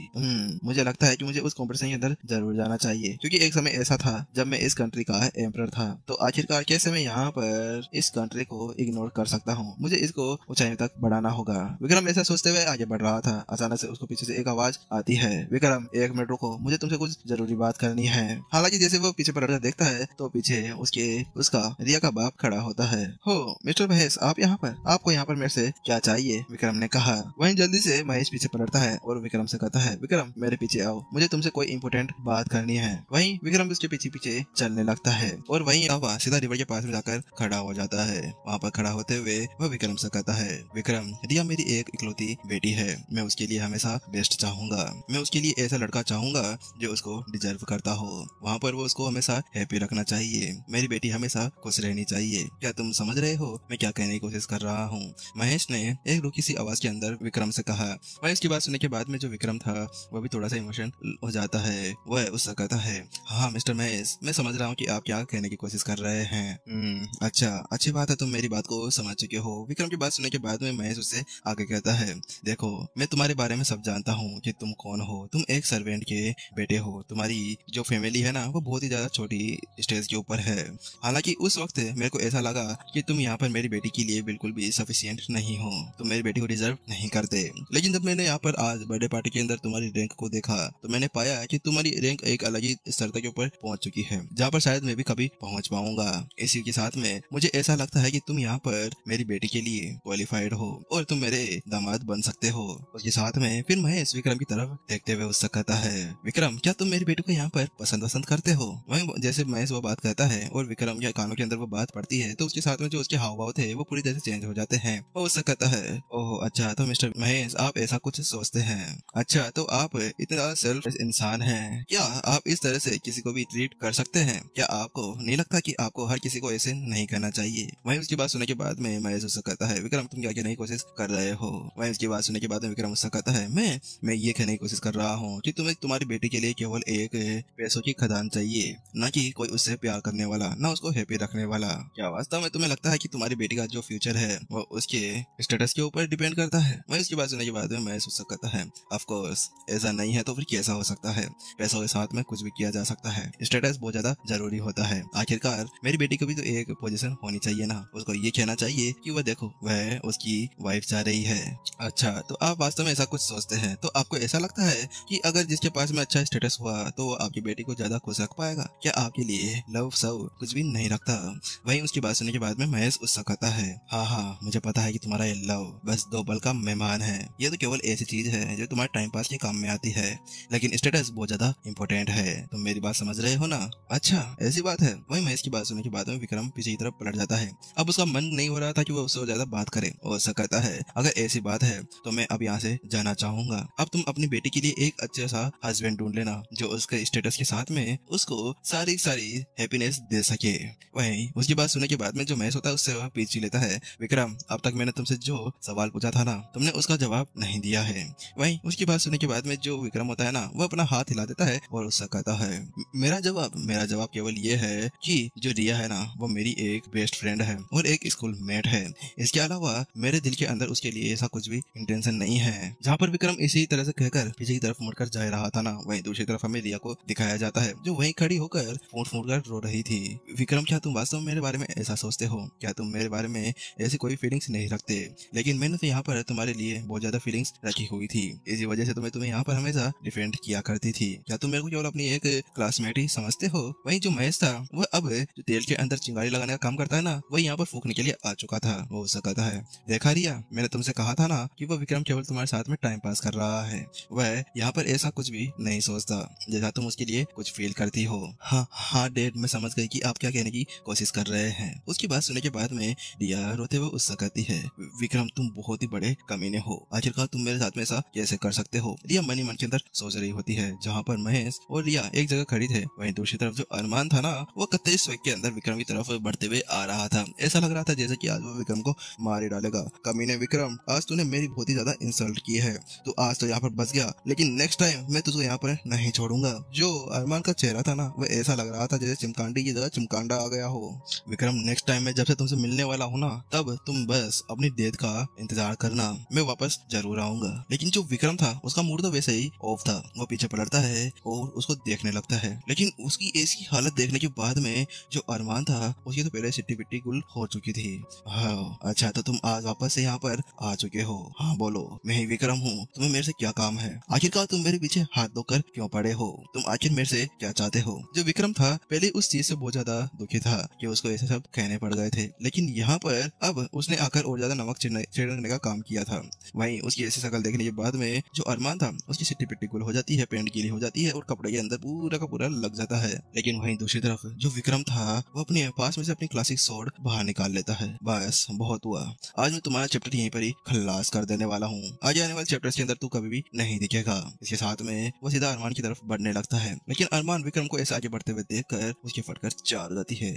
मुझे लगता है कि मुझे उस कंपटीशन के अंदर जरूर जाना चाहिए, क्योंकि एक समय ऐसा था जब मैं इस कंट्री का एम्परर था। तो आखिरकार कैसे मैं यहाँ पर इस कंट्री को इग्नोर कर सकता हूँ, मुझे इसको ऊंचाई तक बढ़ाना होगा। विक्रम ऐसा सोचते हुए आगे बढ़ रहा था। अचानक से उसको पीछे से एक आवाज आती है, विक्रम एक मिनट रुको, मुझे तुमसे कुछ जरूरी बात करनी है। हालांकि जैसे वो पीछे पलट देखता है तो पीछे उसका रिया का बाप खड़ा होता है। हो मिस्टर महेश, आप यहाँ पर, आपको यहाँ पर मेरे से क्या चाहिए, विक्रम ने कहा। वहीं जल्दी से महेश पीछे पलटता है और विक्रम से कहता है, विक्रम मेरे पीछे आओ, मुझे तुमसे कोई इंपोर्टेंट बात करनी है। वहीं विक्रम उसके पीछे पीछे चलने लगता है और वहीं आवा सीधा रिवर के पास में जाकर खड़ा हो जाता है। वहाँ पर खड़ा होते हुए वह विक्रम से कहता है, विक्रम रिया मेरी एक इकलौती बेटी है, मैं उसके लिए हमेशा बेस्ट चाहूंगा, मैं उसके लिए ऐसा लड़का चाहूंगा जो उसको डिजर्व करता हो। वहाँ पर वो उसको हमेशा हैप्पी रखना चाहिए, मेरी बेटी हमेशा खुश रहनी चाहिए। क्या तुम समझ रहे हो मैं क्या कहने की कोशिश कर रहा हूँ। महेश ने एक रुकी सी आवाज के अंदर विक्रम से कहा। महेश की बात सुनने के बाद में जो विक्रम था वो भी थोड़ा सा इमोशन हो जाता है। वह उससे कहता है, हाँ मिस्टर महेश, मैं समझ रहा हूँ कि आप क्या कहने की कोशिश कर रहे हैं। अच्छा, अच्छी बात है, तुम मेरी बात को समझ चुके हो। विक्रम की बात सुनने के बाद में महेश उससे आगे कहता है, देखो मैं तुम्हारे बारे में सब जानता हूँ कि तुम कौन हो। तुम एक सर्वेंट के बेटे हो, तुम्हारी जो फैमिली है ना वो बहुत ही ज्यादा छोटी स्टेज के ऊपर है। हालांकि उस वक्त मेरे को ऐसा लगा कि तुम यहाँ पर मेरी बेटी के लिए बिल्कुल भी सफिशिएंट नहीं हो, तुम मेरी बेटी को डिजर्व नहीं करते। लेकिन जब मैंने यहाँ पर आज बर्थडे पार्टी के अंदर तुम्हारी रैंक को देखा तो मैंने पाया कि तुम्हारी रैंक एक अलग ही स्तर तक ऊपर पहुंच चुकी है, जहाँ पर शायद मैं भी कभी पहुंच पाऊंगा। इसी के साथ में मुझे ऐसा लगता है कि तुम यहाँ पर मेरी बेटी के लिए क्वालिफाइड हो और तुम मेरे दामाद बन सकते हो। उसके साथ में फिर महेश विक्रम की तरफ देखते हुए उससे कहता है, विक्रम क्या तुम मेरी बेटी को यहाँ पर पसंद करते हो। वहीं जैसे महेश वो बात कहता है और विक्रम के कानों के अंदर वो बात पड़ती है तो उसके साथ में जो उसके हाव भाव थे वो पूरी तरह से चेंज हो जाते हैं। वो उससे कहता है, ओह अच्छा, तो मिस्टर महेश आप ऐसा कुछ सोचते हैं। अच्छा, तो आप इतना सेल्फ इंसान हैं, क्या आप इस तरह से किसी को भी ट्रीट कर सकते हैं। क्या आपको नहीं लगता कि आपको हर किसी को ऐसे नहीं करना चाहिए। वहीं उसकी बात सुनने के बाद में महेश उससे कहता है, विक्रम तुम क्या कहने की कोशिश कर रहे हो। वहीं उसकी बात सुनने के बाद में विक्रम उससे कहता है, मैं ये कहने की कोशिश कर रहा हूँ कि तुम्हें तुम्हारी बेटी के लिए केवल एक पैसों की खदान चाहिए, न कि कोई उससे प्यार करने वाला, न उसको हैप्पी रखने वाला। क्या वास्तव में तुम्हें लगता है कि तुम्हारी बेटी का जो फ्यूचर है वो उसके स्टेटस के ऊपर डिपेंड करता है। वहीं उसकी बात सुनने के बाद में महेश उससे कहता है, ऑफ कोर्स ऐसा नहीं है तो फिर कैसा हो सकता है। पैसों के साथ में कुछ भी किया जा सकता है, स्टेटस बहुत ज्यादा जरूरी होता है। आखिरकार मेरी बेटी को भी तो एक पोजीशन होनी चाहिए ना, उसको ये कहना चाहिए कि वह देखो वह उसकी वाइफ जा रही है। अच्छा, तो आप वास्तव में ऐसा कुछ सोचते हैं, तो आपको ऐसा लगता है कि अगर जिसके पास में अच्छा स्टेटस हुआ तो वो आपकी बेटी को ज्यादा खुश रख पाएगा। क्या आपके लिए लव सब कुछ भी नहीं रखता। वहीं उसकी बात सुनने के बाद में महेश उससे कहता है, हाँ मुझे पता है कि तुम्हारा ये लव बस 2 पल का बेईमान है। ये तो केवल ऐसी चीज है जो तुम्हारे टाइम पास के काम में आती है, लेकिन स्टेटस बहुत ज्यादा इंपॉर्टेंट है। तुम मेरी बात समझ रहे हो ना? अच्छा ऐसी बात है। वही महेश की बात सुनने के बाद में विक्रम पीछे की तरफ पलट जाता है। अब उसका मन नहीं हो रहा था कि वो उससे ज्यादा बात करे और उससे कहता है, अगर ऐसी बात है तो मैं अब यहाँ से जाना चाहूंगा। अब तुम अपनी बेटी के लिए एक अच्छा सा हस्बैंड ढूंढ लेना जो उसके स्टेटस के साथ में उसको सारी हैप्पीनेस दे सके। वही उसकी बात सुनने के बाद में जो महेश होता है उससे वह पीछे लेता है, विक्रम अब तक मैंने तुमसे जो सवाल पूछा था ना, तुमने उसका जवाब नहीं दिया है। वही उसकी बात सुनने के बाद में जो विक्रम होता है ना, वो अपना हाथ हिला देता है और उससे कहता है, मेरा जवाब केवल ये है कि जो रिया है ना, वो मेरी एक बेस्ट फ्रेंड है और एक स्कूल मेट है। इसके अलावा मेरे दिल के अंदर उसके लिए ऐसा कुछ भी इंटेंशन नहीं है। जहाँ पर विक्रम इसी तरह से कहकर पीछे की तरफ मुड़कर जा रहा था ना, वहीं दूसरी तरफ हमें रिया को दिखाया जाता है जो वहीं खड़ी होकर फूट कर रो रही थी। विक्रम, क्या तुम वास्तव में मेरे बारे में ऐसा सोचते हो? क्या तुम मेरे बारे में ऐसी कोई फीलिंग्स नहीं रखते? लेकिन मैंने तो यहाँ पर तुम्हारे लिए बहुत ज्यादा फीलिंग्स रखी हुई थी, इसी वजह से मैं तुम्हें यहाँ पर हमेशा डिफेंड किया करती थी। क्या तुम मेरे को केवल अपनी एक क्लासमेट ही समझते हो? वहीं जो महेश था वह अब जो तेल के अंदर चिंगारी लगाने का काम करता है ना, वह यहाँ पर फूकने के लिए आ चुका था। वो उससे कहता है, देखा रिया, मैंने तुमसे कहा था ना कि वह विक्रम केवल तुम्हारे साथ में टाइम पास कर रहा है। वह यहाँ पर ऐसा कुछ भी नहीं सोचता जैसा तुम उसके लिए कुछ फील करती हो। हाँ डैड, मैं समझ गई कि आप क्या कहने की कोशिश कर रहे हैं। उसकी बात सुनने के बाद में रिया रोते हुए उससे कहती है, विक्रम तुम बहुत ही बड़े कमीने हो, आखिरकार तुम मेरे साथ में ऐसा कैसे कर सकते हो? रिया मन ही मन के अंदर सोच रही होती है। जहाँ पर महेश और रिया एक जगह खड़ी थे, वहीं दूसरी तरफ जो अरमान था ना, वो कत्ते स्वेग के अंदर विक्रम की तरफ बढ़ते हुए आ रहा था। ऐसा लग रहा था जैसे कि आज वो विक्रम को मार ही डालेगा। कमीने विक्रम, आज तूने मेरी बहुत ही ज्यादा इंसल्ट की है, तो आज तो यहाँ पर बच गया, लेकिन नेक्स्ट टाइम मैं तुझको यहाँ पर नहीं छोड़ूंगा। जो अरमान का चेहरा था ना, वो ऐसा लग रहा था जैसे चिमकांडी की जगह चिमकांडा आ गया हो। विक्रम, नेक्स्ट टाइम मैं जब से तुमसे मिलने वाला हूँ ना, तब तुम बस अपनी डेथ का इंतजार करना, मैं वापस जरूर आऊंगा। लेकिन जो विक्रम था उसका मूड तो वैसे ही ऑफ था। वो पीछे पलटता है और उसको देखने लगता है, लेकिन उसकी ऐसी हालत देखने के बाद में जो अरमान था उसकी तो पहले सिट्टी पिट्टी गुल हो चुकी थी। हाँ अच्छा, तो तुम आज वापस से यहाँ पर आ चुके हो। हाँ बोलो, मैं ही विक्रम हूँ, तुम्हें मेरे से क्या काम है? आखिरकार तुम मेरे पीछे हाथ धोकर क्यों पड़े हो? तुम आखिर मेरे से क्या चाहते हो? जो विक्रम था पहले उस चीज से बहुत ज्यादा दुखी था कि उसको ऐसे सब कहने पड़ गए थे, लेकिन यहाँ पर अब उसने आकर और ज्यादा नमक छिड़कने का काम किया था। वहीं उसकी ऐसी शक्ल देखने के बाद में जो अरमान था उसकी सिट्टी पिट्टी गुल हो जाती है, पेंट गीली हो जाती है और कपड़े के अंदर पूरा का पूरा लग जाता है। लेकिन वहीं दूसरी तरफ जो विक्रम था वो अपने पास में से अपनी क्लासिक स्वॉर्ड बाहर निकाल लेता है। बस बहुत हुआ, आज मैं तुम्हारा चैप्टर यहीं पर ही खल्लास कर देने वाला हूँ। आगे आने वाले चैप्टर्स के अंदर तू कभी भी नहीं दिखेगा। इसके साथ में वो सीधा अरमान की तरफ बढ़ने लगता है, लेकिन अरमान विक्रम को ऐसे आगे बढ़ते हुए देखकर उसकी फटकर चार हो जाती है।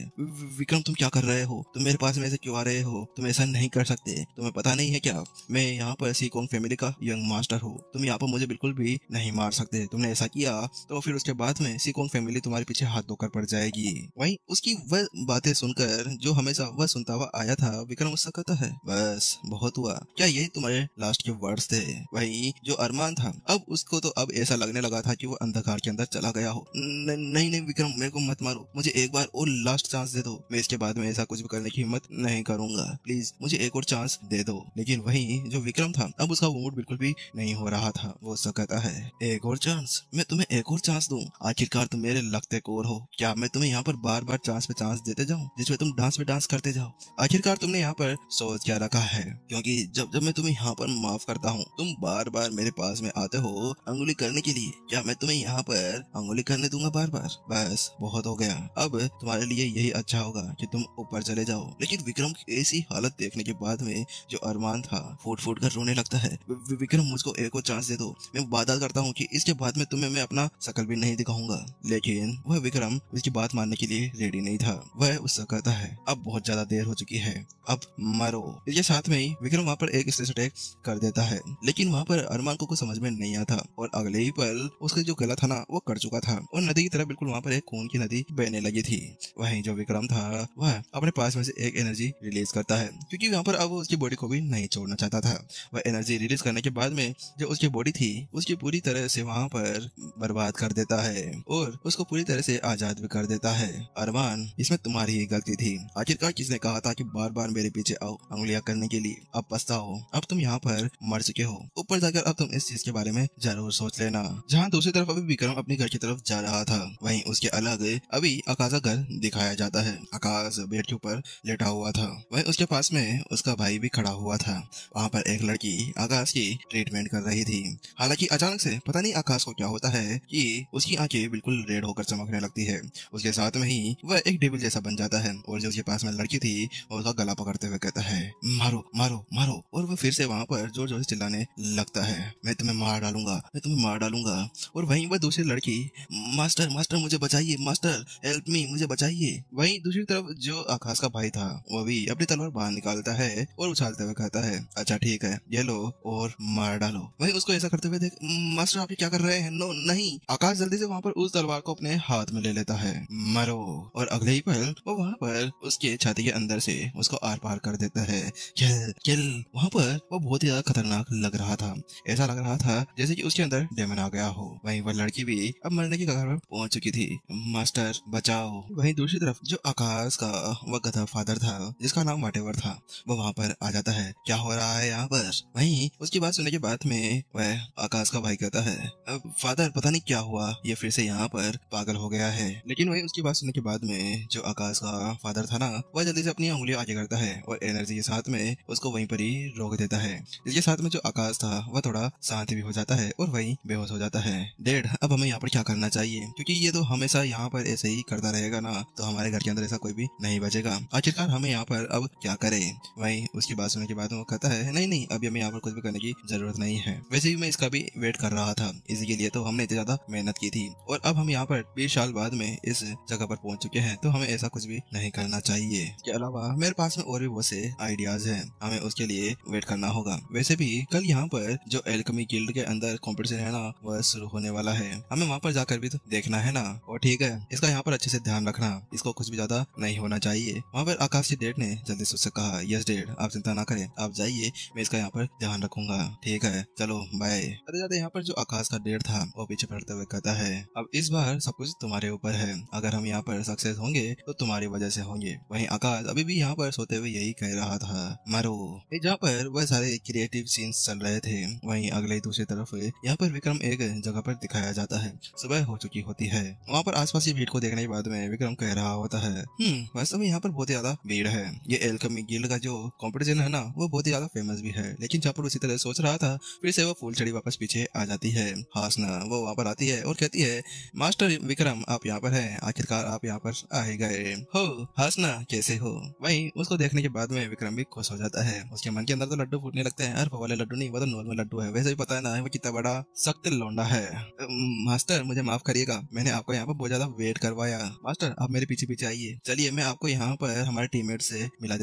विक्रम तुम क्या कर रहे हो? तुम मेरे पास में ऐसे क्यों आ रहे हो? तुम ऐसा नहीं कर सकते, तुम्हें पता नहीं है क्या? मैं यहाँ पर सीकॉन फैमिली का यंग मास्टर हूँ, तुम यहाँ पर मुझे बिल्कुल भी नहीं मार सकते। तुमने ऐसा किया तो फिर उसके बाद में सीकॉन फैमिली तुम्हारे पीछे हाथ धोकर पड़ जाएगी। वहीं उसकी वह बातें सुनकर जो हमेशा वह सुनता हुआ आया था, विक्रम उससे कहता है, बस बहुत हुआ, क्या यही तुम्हारे लास्ट के वर्ड्स थे? वही जो अरमान था अब उसको तो अब ऐसा लगने लगा था कि वो अंधकार के अंदर चला गया हो। नहीं नहीं विक्रम, मेरे को मत मारो, मुझे एक बार और लास्ट चांस दे दो, मैं इसके बाद में ऐसा कुछ भी करने की हिम्मत नहीं करूंगा, प्लीज मुझे एक और चांस दे दो। लेकिन वही जो विक्रम था अब उसका मूड बिल्कुल भी नहीं हो रहा था। वो उससे कहता है, एक और चांस? मैं तुम्हें एक और चांस दूं? आखिरकार तुम मेरे लगते कोर हो क्या? मैं तुम्हें यहाँ पर बार बार चांस पे चांस देते जाऊं जिसमें तुम डांस पे डांस करते जाओ? आखिरकार तुमने यहाँ पर सोच क्या रखा है? क्योंकि जब जब मैं तुम्हें यहाँ पर माफ करता हूँ, तुम बार बार मेरे पास में आते हो अंगुली करने के लिए। क्या मैं तुम्हें यहाँ पर अंगुली करने दूंगा बार बार? बस बहुत हो गया, अब तुम्हारे लिए यही अच्छा होगा कि तुम ऊपर चले जाओ। लेकिन विक्रम की ऐसी हालत देखने के बाद में जो अरमान था फूट फूट कर रोने लगता है। विक्रम मुझको एक और चांस दे दो, मैं वादा करता हूँ कि इसके बाद में तुम्हें मैं अपना शकल भी नहीं दिखाऊंगा। लेकिन वह विक्रम उसकी बात मानने के लिए रेडी नहीं था। वह उससे कहता है, अब बहुत ज्यादा देर हो चुकी है, अब मरो। इसके साथ में ही विक्रम वहाँ पर एक स्ट्रेस अटैक कर देता है, लेकिन वहाँ पर अरमान को कुछ समझ में नहीं आता और अगले ही पल उसका जो गला था ना वो कट चुका था और नदी की तरह बिल्कुल वहाँ पर एक खून की नदी बहने लगी थी। वहीं जो विक्रम था वह अपने पास में से एक एनर्जी रिलीज करता है, क्योंकि वहाँ पर अब वो उसकी बॉडी को भी नहीं छोड़ना चाहता था। वह एनर्जी रिलीज करने के बाद में जो उसकी बॉडी थी उसकी पूरी तरह से वहाँ पर बर्बाद कर देता है और उसको पूरी तरह से आजाद भी कर देता है। अरमान, इसमें तुम्हारी ही गलती थी, आखिरकार किसने कहा था कि बार बार मेरे पीछे आओ उंगलियां करने के लिए? अब पछताओ, अब तुम यहाँ पर मर चुके हो, ऊपर जाकर अब तुम इस चीज के बारे में जरूर सोच लेना। जहाँ दूसरी तरफ अभी विक्रम अपने घर की तरफ जा रहा था, वहीं उसके अलग अभी आकाश का घर दिखाया जाता है। आकाश बेड के ऊपर लेटा हुआ था, वहीं उसके पास में उसका भाई भी खड़ा हुआ था। वहाँ पर एक लड़की आकाश की ट्रीटमेंट कर रही थी। हालांकि अचानक से पता नहीं आकाश को क्या होता है कि उसकी आंखें बिल्कुल रेड होकर चमकने लगती है। उसके साथ में ही वह एक डेविल जैसा बन जाता है और जो उसके पास में लड़की थी वो उसका गला पकड़ते हुए कहता है मारो मारो मारो, और वह फिर से वहां पर जोर जोर से चिल्लाने लगता है मैं तुम्हें मार डालूंगा, मैं तुम्हें मार डालूंगा। और वहीं वह दूसरी लड़की मास्टर मास्टर मुझे बचाइए, मास्टर हेल्प मी, मुझे बचाइए। वहीं दूसरी तरफ जो आकाश का भाई था वो भी अपनी तलवार बाहर निकालता है और उछालते हुए कहता है अच्छा ठीक है ये लो और मार डालो। वहीं उसको ऐसा करते हुए देख मास्टर आप ये क्या कर रहे हैं, नो नहीं। आकाश जल्दी से वहां पर उस तलवार को अपने हाथ में ले लेता है मरो, और अगले ही पल वो वहां पर उसके छाती के अंदर से उसको आर पार कर देता है। किल किल। वहां पर वो बहुत ही ज्यादा खतरनाक लग रहा था, ऐसा लग रहा था जैसे कि उसके अंदर डेमन आ गया हो। वहीं वह लड़की भी अब मरने की कगार पर पहुंच चुकी थी, मास्टर बचाओ। वहीं दूसरी तरफ जो आकाश का वह गधा फादर था जिसका नाम वाटेवर था वो वहां पर आ जाता है, क्या हो रहा है यहाँ पर। वहीं उसकी बात सुनने के बाद में वह आकाश का भाई कहता है अब फादर पता नहीं क्या हुआ, ये फिर से यहाँ पर पागल हो गया है। लेकिन वहीं उसकी बात सुनने के बाद में जो आकाश का फादर था ना वह जल्दी से अपनी उंगलियां आगे करता है और एनर्जी के साथ में उसको वहीं पर ही रोक देता है, जिसके साथ में जो आकाश था वह थोड़ा शांति भी हो जाता है और वहीं बेहोश हो जाता है। डैड अब हमें यहाँ पर क्या करना चाहिए, क्योंकि ये तो हमेशा यहाँ पर ऐसे ही करता रहेगा ना तो हमारे घर के अंदर ऐसा कोई भी नहीं बचेगा, आखिरकार हमें यहाँ पर अब क्या करें। वहीं उसकी बात सुनने के बाद वो कहता है नहीं नहीं अभी हमें यहाँ पर कुछ भी करने की जरूरत नहीं है, वैसे भी मैं इसका भी वेट कर रहा था, इसी के लिए तो हमने इतनी ज्यादा मेहनत की थी और अब हम यहाँ पर 20 साल बाद में इस जगह पर पहुंच चुके हैं तो हमें ऐसा कुछ भी नहीं करना चाहिए। इसके अलावा मेरे पास में और भी बहुत से आइडियाज हैं, हमें उसके लिए वेट करना होगा। वैसे भी कल यहाँ पर जो एल्केमी गिल्ड के अंदर कंपटीशन है ना वह शुरू होने वाला है, हमें वहाँ पर जाकर भी तो देखना है ना। और ठीक है इसका यहाँ पर अच्छे से ध्यान रखना, इसको कुछ भी ज्यादा नहीं होना चाहिए। वहाँ पर आकाश की डेड ने जल्दी से उससे कहा यस डेड आप चिंता ना करें, आप जाइए मैं इसका यहाँ पर ध्यान रखूंगा, ठीक है चलो बाय। अरे जाते यहाँ पर जो आकाश का डेड था वो पीछे पड़ते हुए कहता है अब इस बार सब कुछ तुम्हारे ऊपर है, अगर हम यहाँ पर सक्सेस होंगे तो तुम्हारी वजह से होंगे। वहीं आकाश अभी भी यहाँ पर सोते हुए यही कह रहा था मरो। जहाँ पर वह सारे क्रिएटिव सीन्स चल रहे थे वहीं अगले दूसरी तरफ यहाँ पर विक्रम एक जगह पर दिखाया जाता है, सुबह हो चुकी होती है। वहाँ पर आसपास की भीड़ को देखने के बाद में विक्रम कह रहा होता है वास्तव में यहाँ पर बहुत ही ज्यादा भीड़ है, ये एल्केमी गिल्ड का जो कंपटीशन है ना वो बहुत ही ज्यादा फेमस भी है। लेकिन जहाँ पर उसी तरह सोच रहा था फिर से वो फूल चढ़ी वापस पीछे आ जाती है। हासना वो वहाँ पर आती है और कहती है मास्टर विक्रम आप यहाँ पर हैं, आखिरकार आप यहाँ पर आ ही गए हो। हासना कैसे हो। वहीं उसको देखने के बाद में विक्रम भी खुश हो जाता है, उसके मन के अंदर तो लड्डू फूटने लगते हैं। अरे वाले लड्डू नहीं वो तो नॉर्मल लड्डू है, वैसे भी पता है ना वो कितना बड़ा सख्त लौंडा है। मास्टर मुझे माफ करिएगा मैंने आपको यहाँ पर बहुत ज्यादा वेट करवाया, मास्टर आप मेरे पीछे पीछे आइए, चलिए मैं आपको यहाँ पर हमारे टीममेट से मिला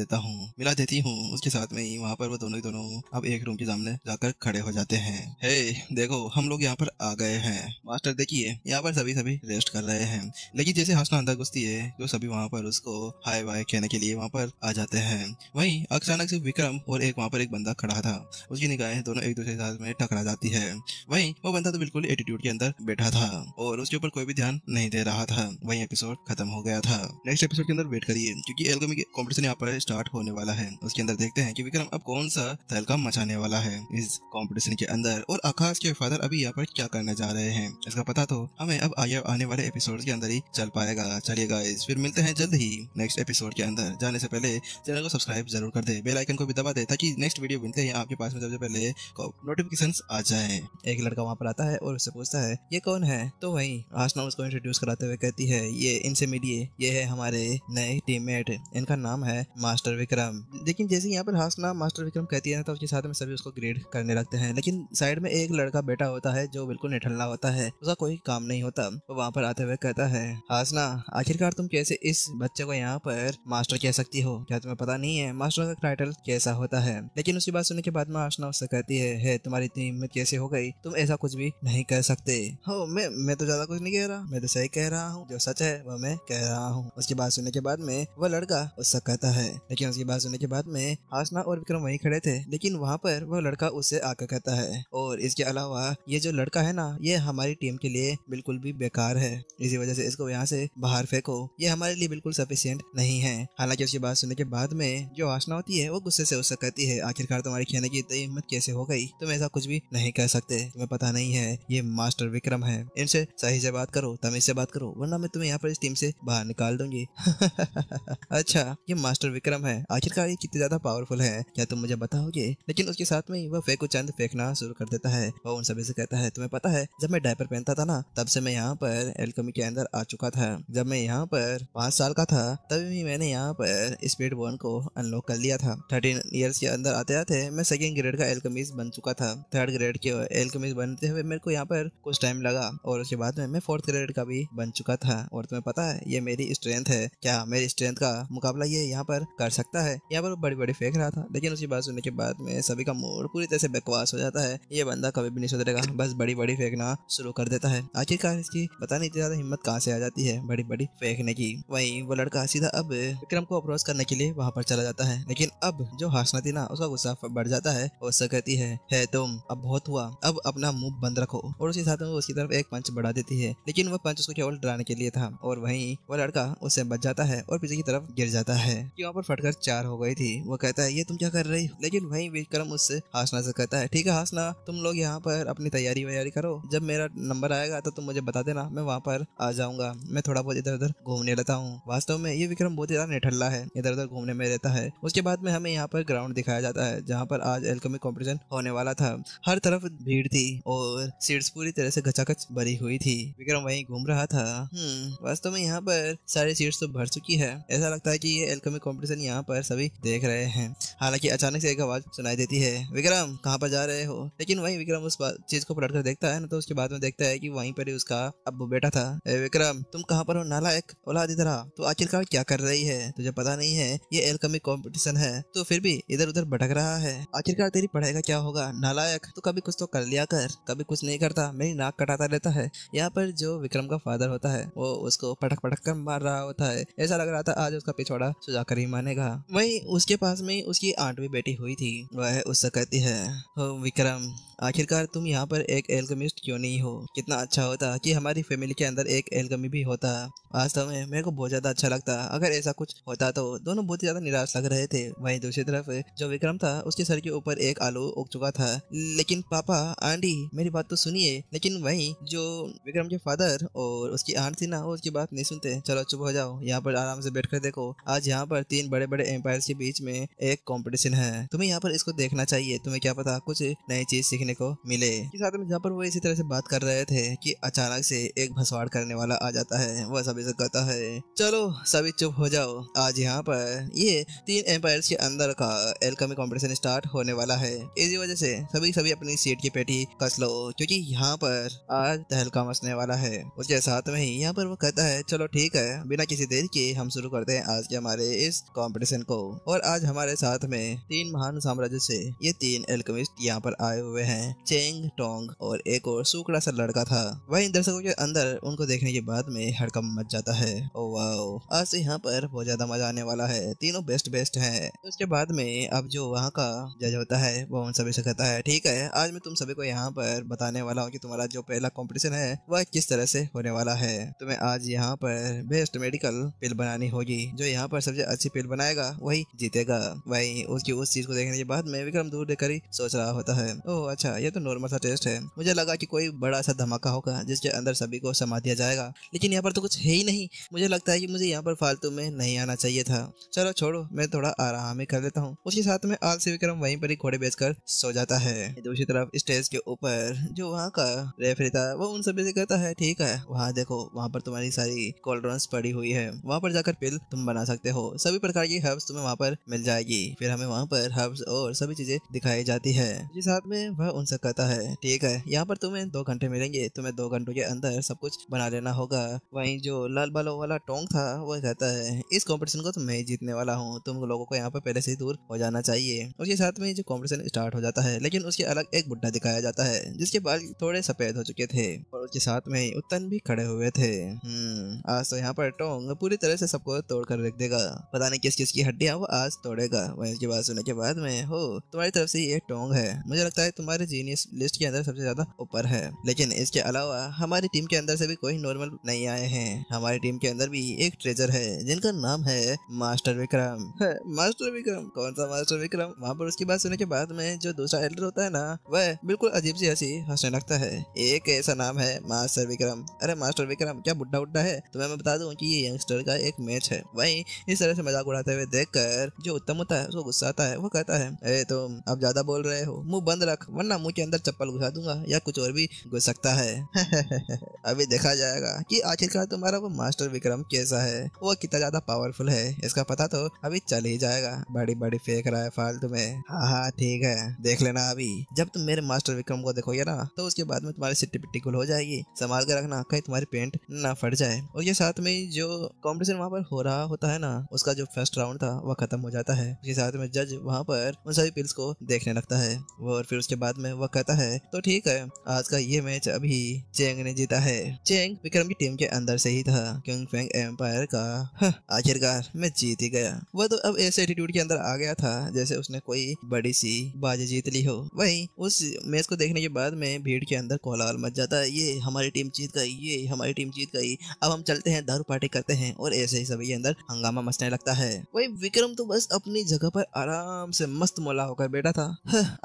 देती हूँ। उसके साथ में ही वहाँ पर वो दोनों ही दोनों अब एक रूम के सामने जाकर खड़े हो जाते हैं। हे देखो हम लोग यहाँ पर आ गए हैं, मास्टर देखिए यहाँ पर सभी रेस्ट कर रहे हैं। लेकिन जैसे हासना अंदर घुसती है तो सभी वहाँ पर उसको हाय वाय कहने के लिए वहाँ पर आ जाते हैं। वहीं अचानक से विक्रम और एक वहाँ पर एक बंदा खड़ा था, उसकी निगाहें दोनों एक दूसरे के साथ में टकरा जाती है। वहीं वो बंदा तो बिल्कुल एटीट्यूड के अंदर बैठा था और उसके ऊपर कोई भी ध्यान नहीं दे रहा था। वहीं एपिसोड खत्म हो गया था। नेक्स्ट एपिसोड के अंदर वेट करिए क्योंकि एल्केमी कंपटीशन यहाँ पर स्टार्ट होने वाला है। उसके अंदर देखते हैं कि विक्रम अब कौन सा तहलका मचाने वाला है इस कंपटीशन के अंदर और आकाश के फादर अभी यहाँ पर क्या करने जा रहे हैं इसका पता तो हमें अब आने वाले एपिसोड के अंदर ही चल पाएगा। चलिए गाइस फिर मिलते हैं जल्द ही नेक्स्ट एपिसोड के अंदर। जाने से पहले चैनल को सब्सक्राइब जरूर कर दे, बेल आइकन को भी दबा दे ताकि नेक्स्ट वीडियो बनते ही आपके पास में सबसे पहले नोटिफिकेशंस आ जाए। एक लड़का वहाँ पर आता है और उससे पूछता है ये कौन है, तो वहीं हासना उसको इंट्रोड्यूस कराते हुए कहती है ये इनसे मिलिए, ये है हमारे नए टीममेट, इनका नाम है मास्टर विक्रम। लेकिन जैसे यहाँ पर हासना मास्टर विक्रम कहती है तो उसके साथ में सभी उसको ग्रेड करने लगते हैं। लेकिन साइड में एक लड़का बैठा होता है जो बिल्कुल निठल्ला होता है, उसका कोई काम नहीं होता। वो वहाँ पर आते हुए कहता है हासना आखिरकार तुम कैसे इस बच्चे को यहाँ पर मास्टर कह सकती हो, क्या तुम्हें पता नहीं है मास्टर का टाइटल कैसा होता है। लेकिन उसकी बात सुनने के बाद में हासना उससे कहती है तुम्हारी इतनी हिम्मत कैसे हो गई, तुम ऐसा कुछ भी नहीं कर सकते हो। मैं तो ज्यादा कुछ नहीं कह रहा, मैं तो सही कह रहा हूँ, जो सच है वो मैं कह रहा हूँ। उसकी बात सुनने के बाद में वह लड़का उससे कहता है। लेकिन उसकी बात सुनने के बाद में हासना और विक्रम वहीं खड़े थे, लेकिन वहाँ पर वह लड़का उससे आकर कहता है और इसके अलावा ये जो लड़का है ना ये हमारी टीम के लिए बिल्कुल भी बेकार है, इसी वजह से इसको यहाँ से बाहर फेंको, ये हमारे लिए बिल्कुल सफिशिएंट नहीं है। हालांकि उसकी बात सुनने के बाद में जो हासना होती है वो गुस्से से उससे कहती है आखिरकार तुम्हारी कहने की इतनी हिम्मत कैसे हो गई, तुम ऐसा कुछ भी नहीं कर सकते, तुम्हें पता नहीं है ये मास्टर विक्रम है, इनसे सही से बात करो, तमीज से बात करो वरना मैं तुम्हें यहाँ पर इस टीम से बाहर निकाल दूंगी। अच्छा ये मास्टर विक्रम है, आखिरकार ये कितने ज्यादा पावरफुल है, क्या तुम मुझे बताओगे जाएंगे, लेकिन उसके साथ में ही वह फेक को चंद फेंकना शुरू कर देता है और उन सभी से कहता है तुम्हें पता है जब मैं डायपर पहनता था ना तब से मैं यहाँ पर एल्केमी के अंदर आ चुका था। जब मैं यहाँ पर 5 साल का था तभी मैंने यहाँ पर स्पीड बॉन को अनलॉक कर लिया था। 13 ईयर्स के अंदर आते आते मैं सेकंड ग्रेड का एल्केमिस्ट बन चुका था। थर्ड ग्रेड के एल्केमिस्ट बनते हुए मेरे को यहाँ पर कुछ टाइम लगा और उसके बाद में मैं फोर्थ ग्रेड का भी बन चुका था। और तुम्हें पता है ये मेरी स्ट्रेंथ है, क्या मेरी स्ट्रेंथ का मुकाबला ये यहाँ पर कर सकता है? यहाँ पर बड़ी बड़ी फेंक रहा था, लेकिन उसकी बात सुनने के बाद में सभी का मूड पूरी तरह से बकवास हो जाता है। ये बंदा कभी भी नहीं सुधरेगा, बस बड़ी बड़ी फेंकना शुरू कर देता है। आखिरकार इसकी पता नहीं ज्यादा हिम्मत कहाँ से आ जाती है बड़ी बड़ी फेंकने की। वहीं वो लड़का सीधा अब विक्रम को अप्रोच करने के लिए वहाँ पर चला जाता है, लेकिन अब जो हाशना थी ना उसका गुस्सा बढ़ जाता है और उससे कहती है तुम अब बहुत हुआ, अब अपना मुंह बंद रखो। और उसी साथ में वो उसकी तरफ एक पंच बढ़ा देती है, लेकिन वह पंच उसको केवल डराने के लिए था और वहीं वो लड़का उससे बच जाता है और पीछे की तरफ गिर जाता है कि वहाँ पर फटकर 4 हो गई थी। वो कहता है ये तुम क्या कर रही हो? लेकिन वहीं विक्रम उससे हाशना से कहता है ठीक है हाशना, तुम लोग यहाँ पर अपनी तैयारी वैयारी करो, जब मेरा नंबर आएगा तो तुम मुझे बता देना, मैं वहाँ पर आ जाऊंगा। मैं थोड़ा बहुत इधर उधर घूमने रहता हूँ। वास्तव में ये विक्रम बहुत ज्यादा निठल्ला है, इधर उधर घूमने में रहता है। उसके बाद में हमें यहाँ पर ग्राउंड दिखाया जाता है जहाँ पर आज एल्केमी कॉम्पिटिशन होने वाला था। हर तरफ भीड़ थी और सीट्स पूरी तरह से खचाखच भरी हुई थी। विक्रम वहीं घूम रहा था। वास्तव में यहाँ पर सारी सीट्स तो भर चुकी है। ऐसा लगता है कि ये एल्केमी कॉम्पिटिशन यहाँ पर सभी देख रहे हैं। हालांकि अचानक से एक आवाज सुनाई देती है, विक्रम कहाँ पर जा रहे हो? लेकिन वहीं विक्रम उस चीज को पलट कर देखता है ना, तो उसके बाद में देखता है कि वहीं पर ही उसका अब्बू बेटा था। विक्रम तुम कहाँ पर हो नालायक औलाद, इधर आ। तो आखिरकार क्या कर रही है? तुझे पता नहीं है ये एल्केमी कॉम्पिटिशन है, तो फिर भी इधर उधर भटक रहा है। आखिरकार तेरी पढ़ाई का क्या होगा नालायक? तो कभी कुछ तो कर लिया कर, कभी कुछ नहीं करता, मेरी नाक कटाता रहता है। यहाँ पर जो विक्रम का फादर होता है वो उसको पटक पटक कर मार रहा होता है। ऐसा लग रहा था आज उसका पिछवाड़ा सुझा कर ही मानेगा। वहीं उसके पास में उसकी आंट भी बैठी हुई थी। वह उससे कहती है विक्रम आखिरकार तुम यहाँ पर एक एल्केमिस्ट क्यों नहीं हो? कितना अच्छा होता कि हमारी फैमिली के अंदर एक एल्केमी भी होता। वास्तव में मेरे को बहुत ज्यादा अच्छा लगता अगर ऐसा कुछ होता। तो दोनों बहुत ज्यादा निराश लग रहे थे। वहीं दूसरी तरफ जो विक्रम था उसके सर के ऊपर एक आलू उग चुका था। लेकिन पापा आंटी मेरी बात तो सुनिए। लेकिन वहीं जो विक्रम के फादर और उसकी आंट थी ना वो उसकी बात नहीं सुनते। चलो चुप हो जाओ, यहाँ पर आराम से बैठकर देखो। आज यहाँ पर 3 बड़े बड़े एम्पायर के बीच में एक कंपटीशन है, तुम्हें यहाँ पर इसको देखना चाहिए। तुम्हें क्या पता कुछ नई चीज सीखने को मिले। साथ में जहाँ पर वो इसी तरह से बात कर रहे थे कि अचानक से एक भसवाड़ करने वाला आ जाता है। वह सभी से कहता है चलो सभी चुप हो जाओ, आज यहाँ पर ये 3 एम्पायर्स के अंदर का एल्केमी कंपटीशन स्टार्ट होने वाला है। इसी वजह से सभी अपनी सीट की पेटी कस लो, क्योंकि यहाँ पर आज तहलका मचने वाला है। उसके साथ में ही यहाँ पर वो कहता है चलो ठीक है, बिना किसी देर के हम शुरू करते हैं आज के हमारे इस कंपटीशन को। और आज हमारे साथ में 3 महान साम्राज्य से ये 3 एल्केमिस्ट यहाँ पर आए हुए हैं, चेंग, टोंग और एक और सूखड़ा सा लड़का था। वहीं दर्शकों के अंदर उनको देखने के बाद में हड़कंप मच जाता है। ओ वाह, आज से यहाँ पर बहुत ज्यादा मजा आने वाला है, तीनों बेस्ट हैं। उसके बाद में अब जो वहाँ का जज होता है वो उन सभी से कहता है ठीक है, आज मैं तुम सभी को यहाँ पर बताने वाला हूँ कि तुम्हारा जो पहला कंपटीशन है वह किस तरह से होने वाला है। तुम्हें आज यहाँ पर बेस्ट मेडिकल पिल बनानी होगी। जो यहाँ पर सबसे अच्छी पिल बनाएगा वही जीतेगा। वही उसकी उस चीज को देखने के बाद में विक्रम दूर देखकर ही सोच रहा होता है ओह अच्छा, ये तो नॉर्मल सा टेस्ट है। मुझे लगा कि कोई बड़ा सा धमाका होगा जिसके अंदर सभी को समा दिया जाएगा, लेकिन यहाँ पर तो कुछ है ही नहीं। मुझे लगता है कि मुझे यहाँ पर फालतू में नहीं आना चाहिए था। चलो छोड़ो, मैं थोड़ा आराम ही कर लेता हूँ। उसके साथ में आलसी विक्रम वहीं पर ही घोड़े बेचकर सो जाता है। दूसरी तरफ स्टेज के ऊपर जो वहाँ का रेफरी था वो उन सभी से कहता है ठीक है, वहाँ देखो, वहाँ पर तुम्हारी सारी कोल्ड ड्रिंक्स पड़ी हुई है, वहाँ पर जाकर पिल तुम बना सकते हो। सभी प्रकार की हर्ब्स तुम्हें वहाँ पर मिल जाएगी। फिर हमें वहाँ पर हर्ब्स और सभी चीजें दिखाई जाती है। उसके साथ में वह उनसे कहता है ठीक है, यहाँ पर तुम्हें 2 घंटे मिलेंगे, तुम्हें 2 घंटों के अंदर सब कुछ बना लेना होगा। वहीं जो लाल बालों वाला टोंग था वो कहता है इस कंपटीशन को तो मैं ही जीतने वाला हूँ, तुम लोगों को यहाँ पर पहले से ही दूर हो जाना चाहिए। उसके साथ में जो कंपटीशन स्टार्ट हो जाता है, लेकिन उसके अलग एक बुड्ढा दिखाया जाता है जिसके बाल थोड़े सफेद हो चुके थे और उसके साथ में ही उत्तन भी खड़े हुए थे। आज तो यहाँ पर टोंग पूरी तरह से सबको तोड़ कर रख देगा। पता नहीं किस किस की हड्डियां वो आज तोड़ेगा। वहीं उसकी बात सुनने के बाद में हो तुम्हारी तरफ से ये टोंग है, मुझे लगता है तुम्हारे जीनियस लिस्ट के अंदर सबसे ज्यादा ऊपर है। लेकिन इसके अलावा हमारी टीम के अंदर से भी कोई नॉर्मल नहीं आए हैं। हमारी टीम के अंदर भी एक ट्रेजर है जिनका नाम है मास्टर विक्रम। मास्टर विक्रम? कौन सा मास्टर विक्रम? वहाँ पर उसकी बात सुनने के बाद में जो दूसरा एल्डर होता है ना वह बिल्कुल अजीब सी हंसी हंसने लगता है। एक ऐसा नाम है मास्टर विक्रम? अरे मास्टर विक्रम क्या बुड्ढा उड्ढा है? तुम्हें मैं बता दूं कि ये यंगस्टर का एक मैच है। वहीं इस तरह से मजाक उड़ाते हुए देखकर जो उत्तम होता है उसको गुस्सा आता है। वो कहता है, ए तुम अब ज्यादा बोल रहे हो, मुंह बंद रख वरना मुंह के अंदर चप्पल घुसा दूंगा या कुछ और भी घुस सकता है। अभी देखा जाएगा कि आखिरकार तुम्हारा वो मास्टर विक्रम कैसा है, वो कितना ज्यादा पावरफुल है, इसका पता तो अभी चल ही जाएगा। बड़ी बड़ी फेंक रहा है फालतू में। हाँ ठीक है, देख लेना। अभी जब तुम मेरे मास्टर विक्रम को देखोगे ना तो उसके बाद में तुम्हारी सिट्टी पिट्टी गुल हो जाएगी। संभाल के रखना कहीं तुम्हारी पेंट ना फट जाए। और ये साथ में जो कॉम्पिटिशन वहाँ पर हो रहा होता है ना, उसका जो फर्स्ट राउंड था वह खत्म हो जाता है। उसके साथ में जज वहाँ पर उन सभी पिल्स को देखने लगता है और फिर उसके बाद में वह कहता है तो ठीक है, आज का ये मैच अभी चेंग ने जीता है। चेंग विक्रम की टीम के अंदर से ही था। किंग फेंग एम्पायर का आखिरकार मैं जीत ही गया। वह तो अब ऐसे एटीट्यूड के अंदर आ गया था जैसे उसने कोई बड़ी सी बाजी जीत ली हो। वहीं उस मैच को देखने के बाद में भीड़ के अंदर कोलाहल मच जाता है, ये हमारी टीम जीत गई, ये हमारी टीम जीत गई, अब हम चलते हैं दारू पार्टी करते हैं। और ऐसे ही सभी के अंदर हंगामा मचने लगता है। वही विक्रम तो बस अपनी जगह पर आराम से मस्त मौला होकर बैठा था।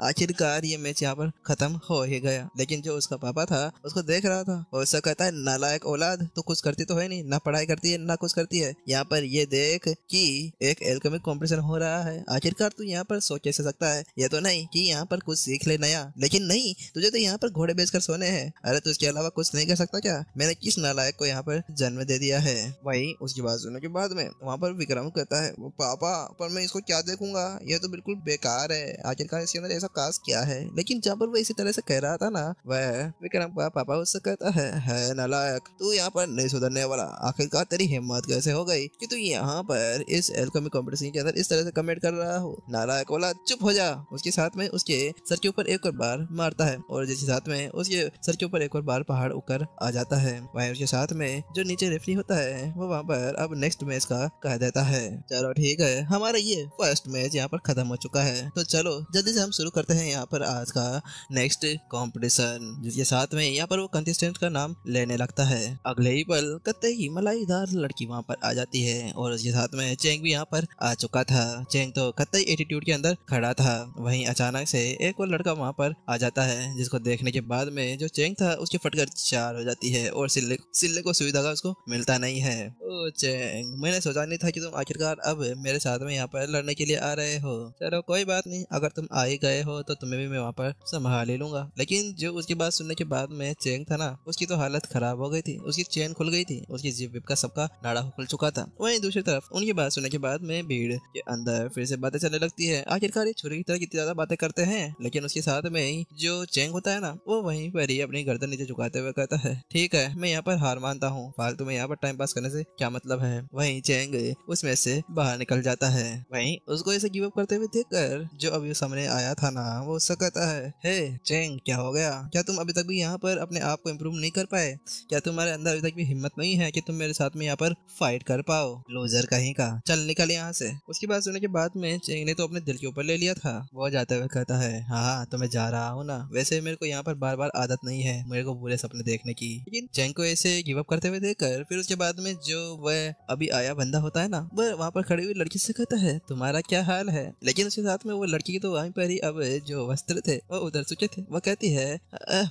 आखिरकार ये मैच यहाँ पर खत्म हो ही गया। लेकिन जो उसका पापा था उसको देख रहा था और उसका कहता है नालायक औलाद, तो कुछ करती तो है नहीं, ना पढ़ाई करती है ना कुछ करती है। यहाँ पर ये देख कि एक एल्केमिक कंपटीशन हो रहा है, आखिरकार तू यहाँ पर सो कैसे सकता है? ये तो नहीं कि यहाँ पर कुछ सीख ले नया, लेकिन नहीं, तुझे तो यहाँ पर घोड़े बेचकर सोने हैं। अरे तू इसके अलावा कुछ नहीं कर सकता क्या? मैंने किस नालायक को यहाँ पर जन्म दे दिया है? वही उसकी बात सुनने के बाद में वहाँ पर विक्रम कहता है वो पापा, पर मैं इसको क्या देखूंगा, ये तो बिल्कुल बेकार है, आखिरकार इसके अंदर ऐसा खास क्या है? लेकिन जहाँ पर वो इसी तरह से कह रहा था ना, वह विक्रम का पापा उससे कहता है नालायक, तू यहाँ पर नहीं सुधरने वाला। आखिरकार तेरी हिम्मत कैसे हो गई कि तू यहाँ पर इस एल्केमी कंपटीशन के अंदर इस तरह से कमेंट कर रहा हो? नालायक वाला चुप हो जा। उसके साथ में उसके सर के ऊपर एक और बार मारता है और जिसके साथ में उसके सर के ऊपर एक और बार पहाड़ ऊपर आ जाता है। वहीं उसके साथ में जो नीचे रेफरी होता है वो वहाँ पर अब नेक्स्ट मैच का कह देता है। चलो ठीक है, हमारा ये फर्स्ट मैच यहाँ पर खत्म हो चुका है, तो चलो जल्दी से हम शुरू करते हैं यहाँ पर आज का नेक्स्ट कंपटीशन, जिसके साथ में यहाँ पर वो कंटेस्टेंट का नाम लेने लगता है। अगले ही पल कतई मलाईदार लड़की वहाँ पर आ जाती है और उसके साथ में चेंग भी यहाँ पर आ चुका था। चेंग तो कतई एटीट्यूड के अंदर खड़ा था। वहीं अचानक से एक और लड़का वहाँ पर आ जाता है, जिसको देखने के बाद में जो चेंग था उसकी फटकर चार हो जाती है और सिल्ले को सुई धागा उसको मिलता नहीं है। ओ चेंग, मैंने सोचा नहीं था कि तुम आखिरकार अब मेरे साथ में यहाँ पर लड़ने के लिए आ रहे हो। चलो कोई बात नहीं, अगर तुम आ ही गए हो तो तुम्हें भी मैं वहाँ पर संभाल ही लूंगा। लेकिन जो उसकी बात सुनने के बाद में चेंग था ना, उसकी तो हालत खराब हो गई थी, उसकी चेन खुल गई थी, उसकी जिप विप का सबका नाड़ा खुल चुका था। वहीं दूसरी तरफ उनकी बात सुनने के बाद में भीड़ के अंदर फिर से बातें चलने लगती है। आखिरकार ये छुरी की तरह कितनी ज्यादा बातें करते हैं, लेकिन उसके साथ में जो चेंग होता है ना, वो वहीं पर ही अपनी गर्दन नीचे झुकाते हुए कहता है ठीक है, मैं यहाँ पर हार मानता हूँ, फालतू में यहाँ पर टाइम पास करने से क्या मतलब है। वहीं चेंग उसमें से बाहर निकल जाता है। वहीं उसको ऐसे गिव अप करते हुए देखकर जो अभी सामने आया था ना, वो उससे कहता है हे चेंग, क्या हो गया? क्या तुम अभी तक भी यहाँ पर अपने आप को इम्प्रूव नहीं कर पाए? क्या तुम्हारे अंदर अभी तक भी हिम्मत नहीं है कि तुम मेरे साथ में यहाँ पर फाइट कर पाओ? लूजर कहीं का, चल निकल यहाँ से। उसकी बात सुनने के बाद में चेंग ने तो अपने दिल के ऊपर ले लिया था। वो जाते हुए कहता है हाँ तो मैं जा रहा हूँ ना, वैसे मेरे को यहाँ पर बार बार आदत नहीं है मेरे को बुरे सपने देखने की। लेकिन चेंग को ऐसे गिव अप करते हुए देखकर फिर उसके बाद में जो वह अभी आया बंदा होता है ना, वह वहाँ पर खड़ी हुई लड़की से कहता है तुम्हारा क्या हाल है? लेकिन उसके साथ में वो लड़की तो वहीं पर ही अब जो वस्त्र थे वो उधर चुके थे। वो कहती है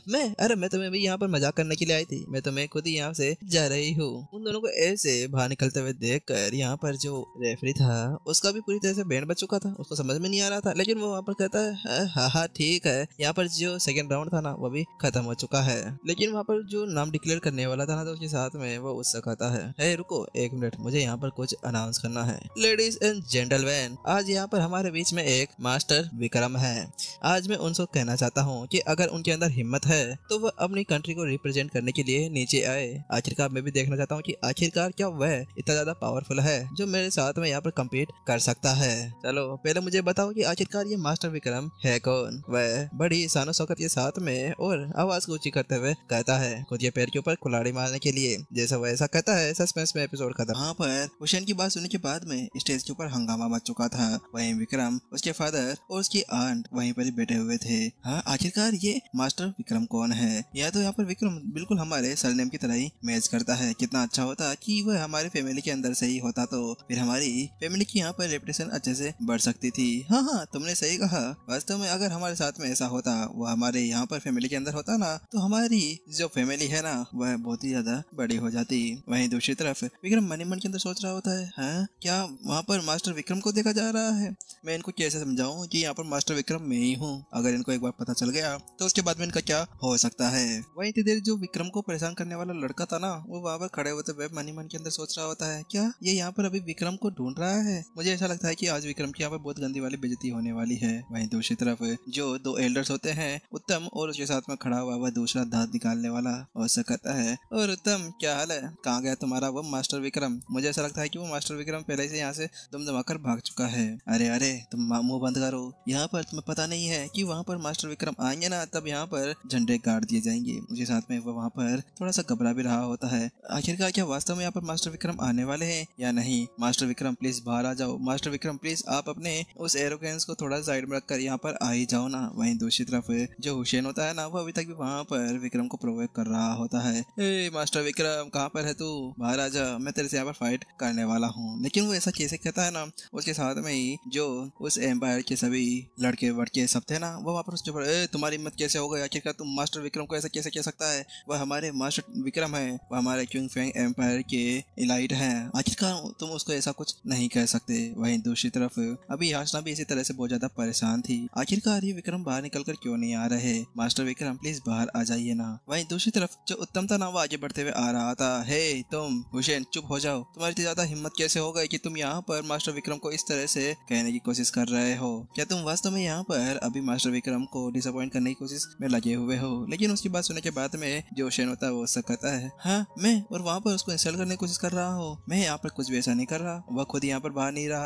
मैं तुम्हें भी यहाँ पर मजाक करने के लिए आई थी, मैं तुम्हें खुद ही यहाँ से जा रही हूँ। उन दोनों को ऐसे बाहर निकलते हुए देखकर यहाँ पर जो रेफरी था उसका भी पूरी तरह से बैंड बज चुका था, उसको समझ में नहीं आ रहा था। लेकिन वो वहाँ पर कहता है हाँ ठीक है, यहाँ पर जो सेकंड राउंड था ना वो भी खत्म हो चुका है। लेकिन वहाँ पर जो नाम डिक्लेयर करने वाला था ना, तो उसके साथ में वो उससे कहता है रुको एक मिनट, मुझे यहाँ पर कुछ अनाउंस करना है। लेडीज एंड जेंटलमैन, आज यहाँ पर हमारे बीच में एक मास्टर विक्रम है। आज मैं उनसे कहना चाहता हूँ कि अगर उनके अंदर हिम्मत है तो वह अपनी कंट्री को रिप्रेजेंट करने के लिए नीचे आए। आखिरकार मैं भी देखना चाहता हूँ कि आखिरकार क्या वह इतना ज्यादा पावरफुल है जो मेरे साथ में यहाँ पर कम्पीट कर सकता है। चलो पहले मुझे बताओ कि आखिरकार ये मास्टर विक्रम है कौन? वह बड़ी शानो शौकत के साथ में और आवाज को ऊंची करते हुए कहता है खुद के पैर के ऊपर कुल्हाड़ी मारने के लिए। जैसा वह ऐसा कहता है सस्पेंस में एपिसोड खत्म। वहाँ पर हुसैन की बात सुनने के बाद में स्टेज के ऊपर हंगामा मच चुका था। वहीं विक्रम, उसके फादर और उसकी आंट वहीं पर ही बैठे हुए थे। हाँ आखिरकार ये मास्टर विक्रम कौन है? या तो यहाँ पर विक्रम बिल्कुल हमारे सरनेम की तरह ही मैच करता है। कितना अच्छा होता कि वह हमारे फैमिली के अंदर से ही होता, तो फिर हमारी फैमिली की यहाँ पर रेपुटेशन अच्छे से बढ़ सकती थी। हाँ तुमने सही कहा। वास्तव में अगर हमारे साथ में ऐसा होता, वो हमारे यहाँ पर फैमिली के अंदर होता ना, तो हमारी जो फैमिली है ना वह बहुत ही ज्यादा बड़ी हो जाती। वहीं दूसरी तरफ विक्रम मन ही मन के अंदर सोच रहा होता है हाँ क्या वहाँ पर मास्टर विक्रम को देखा जा रहा है? मैं इनको कैसे समझाऊं कि यहाँ पर मास्टर विक्रम मैं ही हूँ। अगर इनको एक बार पता चल गया तो उसके बाद में इनका क्या हो सकता है। वहीं इतनी देर जो विक्रम को परेशान करने वाला लड़का था ना, वो वहाँ पर खड़े होते हुए मन ही मन के अंदर सोच रहा होता है, क्या ये यहाँ पर अभी विक्रम को ढूंढ रहा है। मुझे ऐसा लगता है कि आज विक्रम की यहाँ पर बहुत गंदी वाली बेइज्जती होने वाली है। वहीं दूसरी तरफ जो दो एल्डर्स होते हैं, उत्तम और उसके साथ में खड़ा हुआ दूसरा दांत निकालने वाला, और उससे कहता है, और उत्तम क्या हाल है, कहाँ गया तुम्हारा वो मास्टर विक्रम। मुझे ऐसा लगता है कि वो मास्टर विक्रम पहले से यहाँ से दुम दमाकर भाग चुका है। अरे अरे तुम मुंह बंद करो, यहाँ पर तुम्हें पता नहीं है कि वहाँ पर मास्टर विक्रम आएंगे ना, तब यहाँ पर झंडे गाड़ दिए जाएंगे। उसके साथ में वो वहाँ पर थोड़ा सा घबरा भी रहा होता है। आखिरकार क्या वास्तव में यहाँ पर मास्टर विक्रम आने वाले हैं या नहीं। मास्टर विक्रम प्लीज बाहर आ जाओ। मास्टर विक्रम प्लीज आप अपने उस एरोगेंस को थोड़ा साइड में रखकर यहाँ पर आ ही जाओ ना। वहीं दूसरी तरफ जो हुसैन होता है ना, वो अभी तक भी वहाँ पर विक्रम को प्रोवोक कर रहा होता है। ए मास्टर विक्रम कहाँ पर है तू, बाहर आ जा, मैं तेरे से यहाँ पर फाइट करने वाला हूँ। लेकिन वो ऐसा कैसे कहता है ना, उसके साथ में ही जो उस एम्पायर के सभी लड़के वड़के सब थे ना, वो वहाँ पर उसके ऊपर तुम्हारी हिम्मत कैसे हो गई, आखिरकार तुम मास्टर विक्रम को ऐसा कैसे कह सकता है। वह हमारे मास्टर विक्रम है, वह हमारे क्यूंग फेंग एम्पायर के इलाइट है, आखिरकार तुम उसको ऐसा कुछ नहीं कह सकते। वहीं दूसरी तरफ अभी याचना भी इसी तरह से बहुत ज्यादा परेशान थी। आखिरकार ये विक्रम बाहर निकलकर क्यों नहीं आ रहे। मास्टर विक्रम प्लीज बाहर आ जाइए ना। वहीं दूसरी तरफ जो उत्तम था ना, वो आगे बढ़ते हुए आ रहा था। हे तुम हुसैन चुप हो जाओ, तुम्हारी इतनी ज्यादा हिम्मत कैसे हो गई कि तुम यहाँ पर मास्टर विक्रम को इस तरह से कहने की कोशिश कर रहे हो। क्या तुम वास्तव में यहाँ पर अभी मास्टर विक्रम को डिसअपॉइंट करने की कोशिश में लगे हुए हो। लेकिन उसकी बात सुनने के बाद में जो हुसैन होता है वो उससे कहता है, हाँ मैं, और वहाँ पर उसको इंसल्ट करने की कोशिश कर रहा हूँ। मैं यहाँ पर कुछ भी ऐसा नहीं कर रहा, वह खुद यहाँ पर बाहर नहीं रहा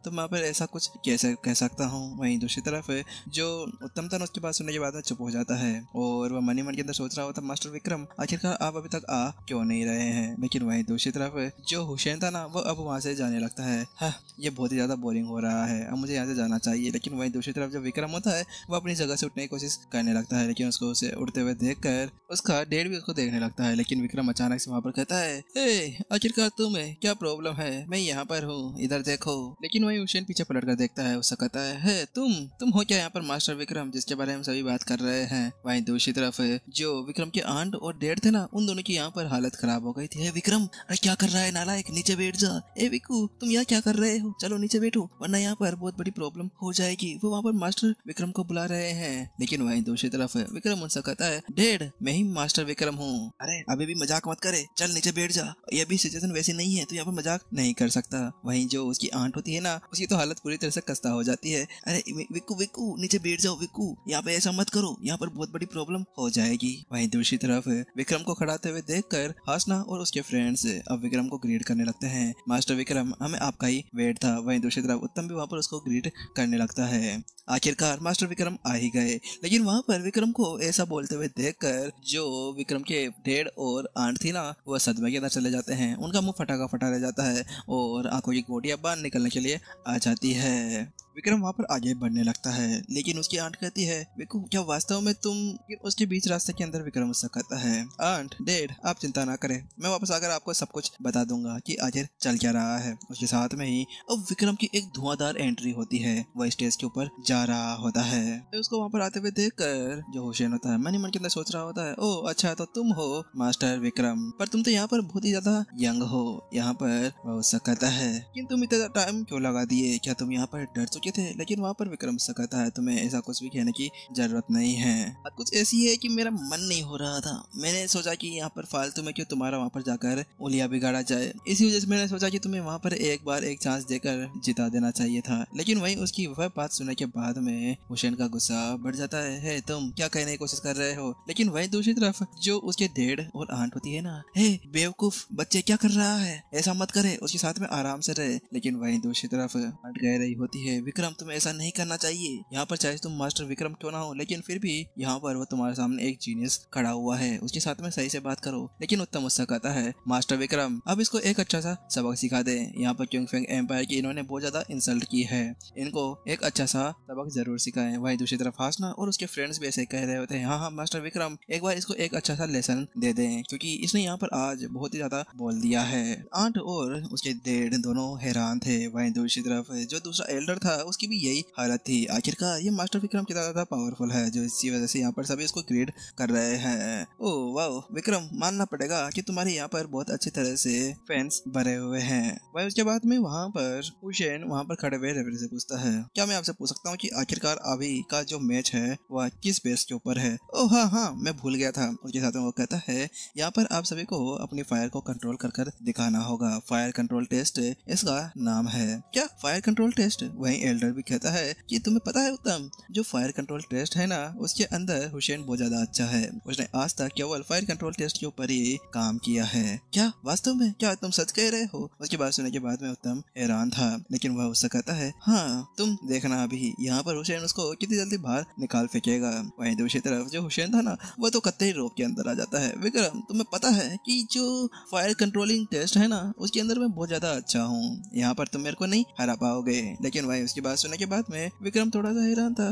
तो मैं पर ऐसा कुछ कैसे कह सकता हूँ। वहीं दूसरी तरफ जो उत्तम था उसकी बात सुनने के बाद में चुप हो जाता है और वह मन ही मन के अंदर सोच रहा होता, मास्टर विक्रम आखिरकार आप अभी तक आ क्यों नहीं रहे हैं। लेकिन वहीं दूसरी तरफ जो हुसैन था ना, वो अब वहाँ से जाने लगता है। हाँ ये बहुत ही ज्यादा बोरिंग हो रहा है, अब मुझे यहाँ से जाना चाहिए। लेकिन वहीं दूसरी तरफ जो विक्रम होता है, वो अपनी जगह से उठने की कोशिश करने लगता है, लेकिन उसको उसे उड़ते हुए देखकर उसका डेढ़ भी उसको देखने लगता है। लेकिन विक्रम अचानक से वहाँ पर कहता है, आखिरकार तुम्हें क्या प्रॉब्लम है, मैं यहाँ पर हूँ, इधर देखो। लेकिन वहीं हुसैन पीछे पलट कर देखता है, उससे कहता है, तुम हो क्या यहाँ पर मास्टर विक्रम जिसके बारे में हम सभी बात कर रहे हैं। वहीं दूसरी तरफ जो विक्रम के आंट और डेढ़ थे ना, उन दोनों की यहाँ पर हालत खराब हो गई थी। विक्रम अरे क्या कर रहा है नालायक, नीचे बैठ जा। ए विक्कू तुम यहाँ क्या कर रहे हो, चलो नीचे बैठो वरना यहाँ पर बहुत बड़ी प्रॉब्लम हो जाएगी। वो वहाँ पर मास्टर विक्रम को बुला रहे हैं। लेकिन वहीं दूसरी तरफ विक्रम उनसे कहता है, डेढ़ मैं ही मास्टर विक्रम हूँ, अरे अभी भी मजाक मत करे, चल नीचे बैठ जा। ये भी सिचुएशन वैसी नहीं है तो यहाँ पर मजाक नहीं कर सकता। वहीं जो उसकी आंट होती है ना, उसकी तो हालत पूरी तरह से खस्ता हो जाती है। अरे विक्कू नीचे बैठ जाओ विक्कू, यहाँ पे ऐसा मत करो, यहाँ पर बहुत बड़ी प्रॉब्लम हो जाएगी। वहीं दूसरी तरफ विक्रम को खड़ाते हुए देखकर हासना और उसके फ्रेंड्स अब विक्रम को ग्रीट करने लगते हैं, मास्टर विक्रम हमें आपका ही वेट था। वहीं दूसरी तरफ उत्तम भी वहाँ पर उसको ग्रीट करने लगता है। आखिरकार मास्टर विक्रम आ ही गए। लेकिन वहाँ पर विक्रम को ऐसा बोलते हुए देखकर जो विक्रम के डेढ़ और आंट थी ना, वह सदमे के अंदर चले जाते हैं। उनका मुंह फटा का फटा रह जाता है और आंखों की गोटियां बाहर निकलने के लिए आ जाती है। विक्रम वहाँ पर आगे बढ़ने लगता है, लेकिन उसकी आंट कहती है, विक्कू क्या वास्तव में तुम। उसके बीच रास्ते के अंदर विक्रम उससे कहता है, आंट डेढ़ आप चिंता ना करें, मैं वापस आकर आपको सब कुछ बता दूंगा कि आखिर चल क्या रहा है। उसके साथ में ही अब विक्रम की एक धुआंधार एंट्री होती है, वह स्टेज के ऊपर जा रहा होता है। तो उसको वहाँ पर आते हुए देखकर जो हुसैन होता है मन ही मन के अंदर सोच रहा होता है, ओ अच्छा तो तुम हो मास्टर विक्रम, पर तुम तो यहाँ पर बहुत ही ज्यादा यंग हो। यहाँ पर वह उससे कहता है कि तुम इतना टाइम क्यों लगा दिए, क्या तुम यहाँ पर डर थे। लेकिन वहाँ पर विक्रम से कहता है, तुम्हें ऐसा कुछ भी कहने की जरूरत नहीं है, बात कुछ ऐसी है कि मेरा मन नहीं हो रहा था, मैंने सोचा कि यहाँ पर फालतू में क्यों तुम्हारा वहाँ पर जाकर उलिया बिगाड़ा जाए, इसी वजह से मैंने सोचा कि तुम्हें वहाँ पर एक बार एक चांस देकर जिता देना चाहिए था। लेकिन वहीं उसकी वह बात सुनने के बाद में हुसैन का गुस्सा बढ़ जाता है, तुम क्या कहने की कोशिश कर रहे हो। लेकिन वहीं दूसरी तरफ जो उसके डेढ़ और आंट होती है ना, हे बेवकूफ बच्चे क्या कर रहा है, ऐसा मत करे, उसके साथ में आराम से रहे। लेकिन वहीं दूसरी तरफ आंट कह रही होती है, विक्रम तुम्हें ऐसा नहीं करना चाहिए, यहाँ पर चाहे तुम मास्टर विक्रम क्यों ना हो, लेकिन फिर भी यहाँ पर वो तुम्हारे सामने एक जीनियस खड़ा हुआ है, उसके साथ में सही से बात करो। लेकिन उत्तम उससे कहता है, मास्टर विक्रम अब इसको एक अच्छा सा सबक सिखा दे, यहाँ पर क्यूंग फेंग एम्पायर की इन्होंने बहुत ज्यादा इंसल्ट की है, इनको एक अच्छा सा सबक जरूर सिखाएं। वहीं दूसरी तरफ हासना और उसके फ्रेंड्स भी ऐसे कह रहे होते हैं, हाँ मास्टर विक्रम एक बार इसको एक अच्छा सा लेसन दे दें, क्योंकि इसने यहाँ पर आज बहुत ही ज्यादा बोल दिया है। आंट और उसके डेढ़ दोनों हैरान थे। वहीं दूसरी तरफ जो दूसरा एल्डर था उसकी भी यही हालत थी। आखिरकार ये मास्टर विक्रम कितना ज्यादा पावरफुल है जो इसी वजह से यहाँ पर सभी इसको ग्रेड कर रहे हैं। ओह वाह विक्रम, मानना पड़ेगा कि तुम्हारे यहाँ पर बहुत अच्छी तरह से फैंस भरे हुए हैं। वही उसके बाद में वहाँ पर हुसैन वहाँ पर खड़े हुए रेफरी से पूछता है, क्या मैं आपसे पूछ सकता हूँ कि आखिरकार अभी का जो मैच है वह किस बेस के ऊपर है? ओह हाँ, मैं भूल गया था। उसके साथ में वो कहता है, यहाँ पर आप सभी को अपनी फायर को कंट्रोल कर दिखाना होगा। फायर कंट्रोल टेस्ट इसका नाम है। क्या फायर कंट्रोल टेस्ट? वही एल्डर भी कहता है कि तुम्हें पता है उत्तम, जो फायर कंट्रोल टेस्ट है ना उसके अंदर हुसैन बहुत ज्यादा अच्छा है। उसने आज तक केवल फायर कंट्रोल टेस्ट के ऊपर ही काम किया है। क्या वास्तव में? क्या तुम सच कह रहे हो? उसकी बात सुनने के बाद में उत्तम हैरान था, लेकिन वह उससे कहता है, हाँ तुम देखना अभी यहाँ पर हुसैन उसको कितनी जल्दी बाहर निकाल फेंकेगा। वहीं दूसरी तरफ जो हुसैन था ना वो तो कत्ते ही रोप के अंदर आ जाता है। विक्रम, तुम्हें पता है कि जो फायर कंट्रोलिंग टेस्ट है ना उसके अंदर मैं बहुत ज्यादा अच्छा हूँ, यहाँ पर तुम मेरे को नहीं हरा पाओगे। लेकिन वही उसकी बात सुनने के बाद में विक्रम थोड़ा सा हैरान था।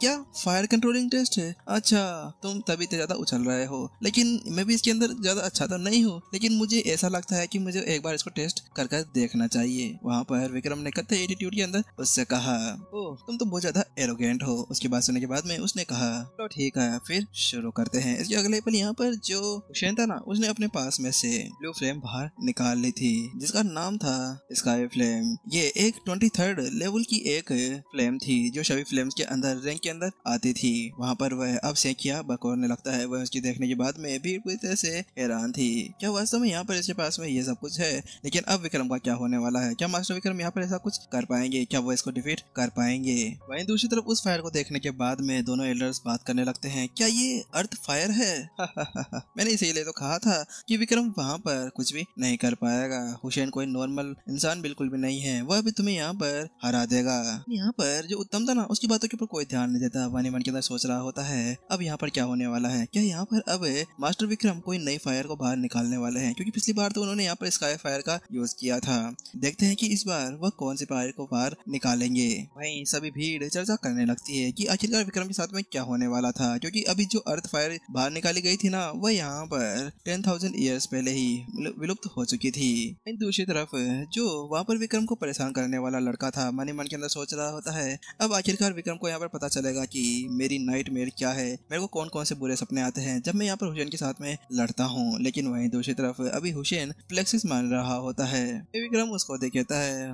क्या फायर कंट्रोलिंग टेस्ट है? अच्छा, तुम तभी तो ज्यादा उछल रहे हो, लेकिन मैं भी इसके अंदर ज्यादा अच्छा तो नहीं हूँ, लेकिन मुझे ऐसा लगता है कि मुझे एक बार इसको टेस्ट कर देखना चाहिए। वहाँ पर विक्रम ने कत्ते एटीट्यूड के अंदर उससे कहा, ओ तुम तो बहुत ज्यादा एरोगेंट हो। उसकी बात सुनने के बाद में उसने कहा, तो ठीक है फिर शुरू करते हैं। इसके अगले पल यहाँ पर जो हुसैन था ना उसने अपने पास में से ब्लू फ्लेम बाहर निकाल ली थी जिसका नाम था स्काई फ्लेम। ये एक 23rd लेवल की एक फ्लेम थी जो सभी फ्लेम्स के अंदर रैंक के अंदर आती थी। वहाँ पर वह अब सेकिया बकौरने लगता है। वह उसकी देखने के बाद में भी पूरी तरह से हैरान थी। क्या वास्तव में यहाँ पर इसके पास में ये सब कुछ है? लेकिन अब विक्रम का क्या होने वाला है? क्या मास्टर विक्रम यहाँ पर ऐसा कुछ कर पाएंगे? क्या वो इसको डिफीट कर पाएंगे? वहीं दूसरी तरफ उस फायर को देखने के बाद में दोनों एल्डर्स बात करने लगते हैं, क्या ये अर्थ फायर है? मैंने इसीलिए तो कहा था कि विक्रम वहाँ पर कुछ भी नहीं कर पाएगा। हुसैन कोई नॉर्मल इंसान बिल्कुल भी नहीं है, वह भी तुम्हें यहाँ पर हरा देगा। यहाँ पर जो उत्तम था ना उसकी बातों के ऊपर कोई ध्यान नहीं देता, मन ही मन के अंदर सोच रहा होता है अब यहाँ पर क्या होने वाला है। क्या यहाँ पर अब मास्टर विक्रम कोई नई फायर को बाहर निकालने वाले हैं? क्योंकि पिछली बार तो उन्होंने यहाँ पर स्काई फायर का यूज किया था। देखते हैं कि इस बार वह कौन सी फायर को बाहर निकालेंगे। वहीं सभी भीड़ चर्चा करने लगती है कि आखिरकार विक्रम के साथ में क्या होने वाला था, क्योंकि अभी जो अर्थ फायर बाहर निकाली गई थी ना वह यहाँ पर 10,000 ईयर्स पहले ही विलुप्त हो चुकी थी। दूसरी तरफ जो वहाँ पर विक्रम को परेशान करने वाला लड़का था मन ही मन के अंदर सोच रहा होता है अब आखिरकार विक्रम को यहाँ पर पता चलेगा कि मेरी नाइटमेयर क्या है, मेरे को कौन कौन से बुरे सपने आते हैं जब मैं यहाँ पर हुसैन के साथ में लड़ता हूँ। लेकिन वहीं दूसरी तरफ अभी हुसैन फ्लेक्सिस मान रहा होता है। विक्रम उसको देख कहता है,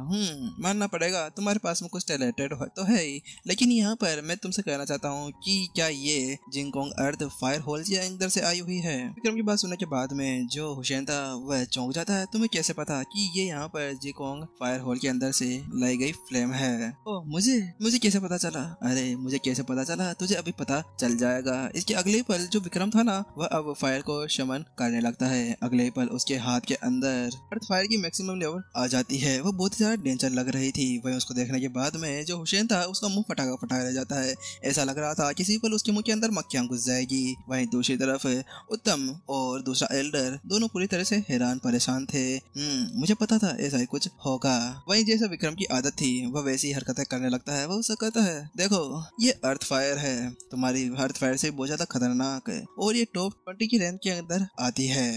मानना पड़ेगा तुम्हारे पास में कुछ टैलेंटेड तो है ही, लेकिन यहाँ पर मैं तुमसे कहना चाहता हूँ कि क्या ये जिंगकोंग अर्थ फायर होल के अंदर से आई हुई है? विक्रम की बात सुनने के बाद में जो हुसैन था वह चौंक जाता है। तुम्हें कैसे पता कि ये यहाँ पर जिंगकोंग फायर होल के अंदर से लाई गई फ्लेम है? ओह मुझे कैसे पता चला? अरे मुझे कैसे पता चला? तुझे अभी पता चल जाएगा। इसके अगले पल जो विक्रम था ना वह अब फायर को शमन करने लगता है। अगले पल उसके हाथ के अंदर अर्थ फायर की मैक्सिमम लेवल आ जाती है। वो बहुत ज्यादा डेंजर लग रही थी। वही उसको देखने के बाद में जो हुसैन था उसका मुंह फटा रह जाता है। ऐसा लग रहा था किसी पल उसके मुंह के अंदर मक्खियां घुस जाएगी। वहीं दूसरी तरफ उत्तम और दूसरा एल्डर दोनों पूरी तरह से हैरान परेशान थे। मुझे पता था ऐसा ही कुछ होगा। वहीं जैसा विक्रम की आदत थी वह वैसी हरकतें करने लगता है। वह उससे कहता है, देखो ये अर्थ फायर है, तुम्हारी अर्थ फायर से बहुत ज्यादा खतरनाक है और ये टॉप 20 की रैंक के अंदर आती है,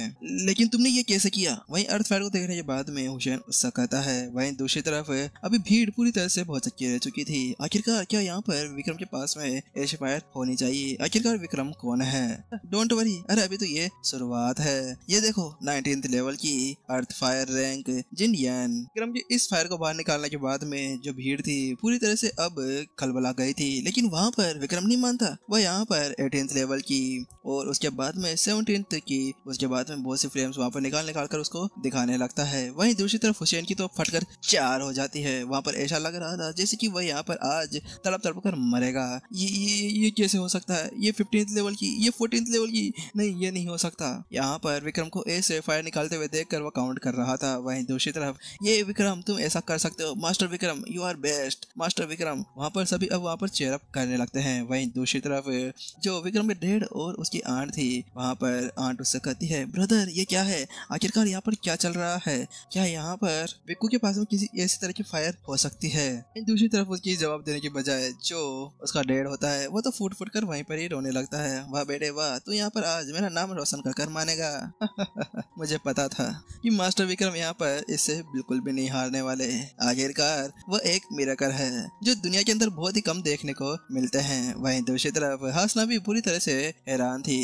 लेकिन तुमने ये कैसे किया? वहीं अर्थ फायर को देखने के बाद में हुसैन उससे कहता है। वहीं दूसरी तरफ अभी भीड़ पूरी तरह से बहुत चक्की रह चुकी थी। आखिरकार क्या यहाँ पर विक्रम के पास में ऐसी फायर होनी चाहिए? आखिरकार विक्रम कौन है? डोंट वरी, अरे अभी तो ये शुरुआत है। ये देखो 19th लेवल की अर्थ फायर रैंक जिनयान। विक्रम के इस फायर को बाहर निकालने के बाद में जो भीड़ थी पूरी तरह से अब खलबला गई थी, लेकिन वहाँ पर विक्रम नहीं मानता। वह यहाँ पर 18th लेवल की और उसके बाद में 17th की, उसके बाद में बहुत सी फ्लेम्स वहाँ पर निकाल कर उसको दिखाने लगता है। वहीं दूसरी तरफ हुसैन की तो फटकर 4 हो जाती है। वहाँ पर ऐसा लग रहा था जैसे कि वह यहाँ पर आज तड़प कर मरेगा। ये कैसे हो सकता है? ये 15th लेवल की, ये 14th लेवल की, नहीं ये नहीं हो सकता। यहाँ पर विक्रम को ऐसे फायर निकालते हुए देखकर वह काउंट कर रहा था। वहीं दूसरी तरफ ये विक्रम तुम ऐसा कर सकते हो, master Vikram you are best, master Vikram. वहाँ पर सभी अब वहाँ पर चेयरअप करने लगते हैं। वहीं दूसरी तरफ जो विक्रम के डैड और उसकी आंट थी वहाँ पर आंट उससे कहती है, ब्रदर ये क्या है? आखिरकार यहाँ पर क्या चल रहा है? क्या यहाँ पर विक्कू के पास में किसी ऐसी तरह की फायर हो सकती है? दूसरी तरफ उसकी जवाब देने की बजाय जो उसका डैड होता है वो तो फूट कर वहीं पर ही रोने लगता है। वाह बेटे वाह, तू यहाँ पर आज मेरा नाम रोशन कर मानेगा। मुझे पता था कि मास्टर विक्रम यहाँ पर इससे बिल्कुल भी नहीं हारने वाले। आखिरकार वह एक मिरेकल है जो दुनिया के अंदर बहुत ही कम देखने को मिलते हैं। वहीं दूसरी तरफ हासना भी पूरी तरह से हैरान थी।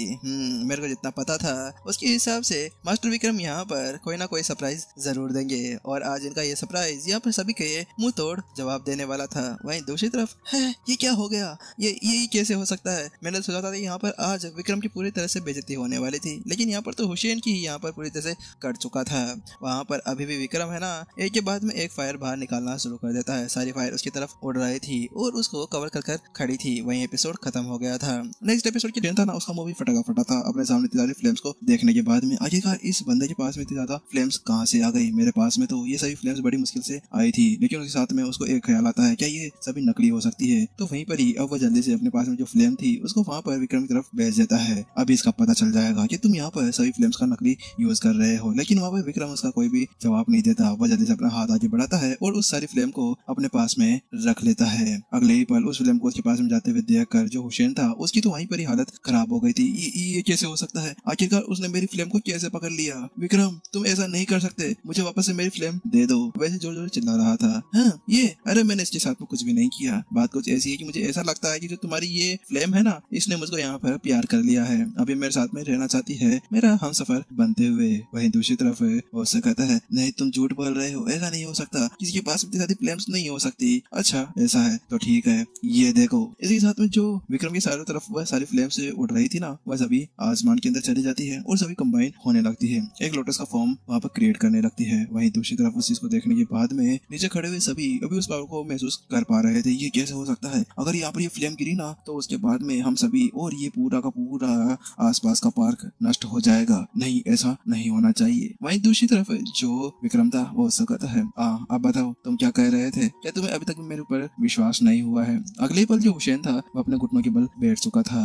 मेरे को जितना पता था उसके हिसाब से मास्टर विक्रम यहाँ पर कोई ना कोई सरप्राइज जरूर देंगे और आज इनका ये सरप्राइज यहाँ पर सभी के मुंह तोड़ जवाब देने वाला था। वहीं दूसरी तरफ है ये क्या हो गया, ये कैसे हो सकता है। मैंने सोचा था यहाँ पर आज विक्रम की पूरी तरह से बेइज्जती होने वाली थी, लेकिन यहाँ पर तो हुसैन की यहाँ पर पूरी तरह से कट चुका था। वहाँ पर अभी भी विक्रम है ना, एक के बाद में एक फायर बाहर निकालना शुरू कर देता है। सारी फायर उसकी तरफ उड़ रही थी और उसको कवर कर कर खड़ी थी। वहीं एपिसोड खत्म हो गया था। नेक्स्ट एपिसोड की डेन था ना, उसका मुंह भी फटा था। अपने सामने इतनी सारी फ्लेम्स को देखने के बाद में आखिरकार इस बंदे के पास में इतनी ज्यादा फ्लेम्स कहाँ से आ गई। मेरे पास में तो ये सभी फ्लेम्स बड़ी मुश्किल से आई थी, लेकिन उसके साथ में उसको एक ख्याल आता है क्या ये सभी नकली हो सकती है। तो वहीं पर ही अब वो जल्दी से अपने पास में जो फ्लेम थी उसको वहाँ पर विक्रम की तरफ भेज देता है। अभी इसका पता चल जाएगा कि तुम यहाँ पर सभी फ्लेम्स का नकली यूज कर रहे हो, लेकिन वहाँ पर विक्रम उसका कोई भी जवाब नहीं देता। वह जल्दी से अपना हाथ आगे बढ़ाता है और उस सारी फ्लेम को अपने पास में रख लेता है। अगले ही पल उस फ्लेम को उसके पास में जाते हुए देखकर जो हुसैन था उसकी तो वहीं पर ही हालत खराब हो गई थी। ये कैसे हो सकता है, आखिरकार उसने मेरी फ्लेम को कैसे पकड़ लिया। विक्रम तुम ऐसा नहीं कर सकते, मुझे वापस से मेरी फ्लेम दे दो। वैसे जोर जोर चिल्ला रहा था। हाँ ये अरे मैंने इसके साथ में कुछ भी नहीं किया। बात कुछ ऐसी है कि मुझे ऐसा लगता है कि जो तुम्हारी ये फ्लेम है ना, इसने मुझको यहाँ पर प्यार कर लिया है, अभी मेरे साथ में रहना चाहती है, मेरा हमसफर बनते हुए। वहीं दूसरी तरफ वो उससे कहता है नहीं तुम झूठ बोल रहे हो, ऐसा नहीं हो सकता, किसी के पास इतनी सारी फ्लेम्स नहीं हो सकती। अच्छा ऐसा है तो ठीक है, ये देखो। इसी साथ में जो विक्रम की चारों तरफ वह सारी फ्लेम्स उड़ रही थी ना, वह सभी आसमान के अंदर चली जाती है और सभी कंबाइन होने लगती है। एक लोटस का फॉर्म वहाँ पर क्रिएट करने लगती है। वहीं दूसरी तरफ उस चीज को देखने के बाद में नीचे खड़े हुए सभी अभी उस पावर को महसूस कर पा रहे थे। ये कैसे हो सकता है, अगर यहाँ पर ये फ्लेम गिरी ना तो उसके बाद में हम सभी और ये पूरा का पूरा आसपास का पार्क नष्ट हो जाएगा। नहीं ऐसा नहीं होना चाहिए। वहीं दूसरी तरफ जो विक्रम था वो उससे कहता है अब बताओ तुम क्या कह रहे थे, क्या तुम्हें अभी तक मेरे ऊपर विश्वास नहीं हुआ है। अगले पल जो हुसैन था वो अपने घुटनों के बल बैठ चुका था।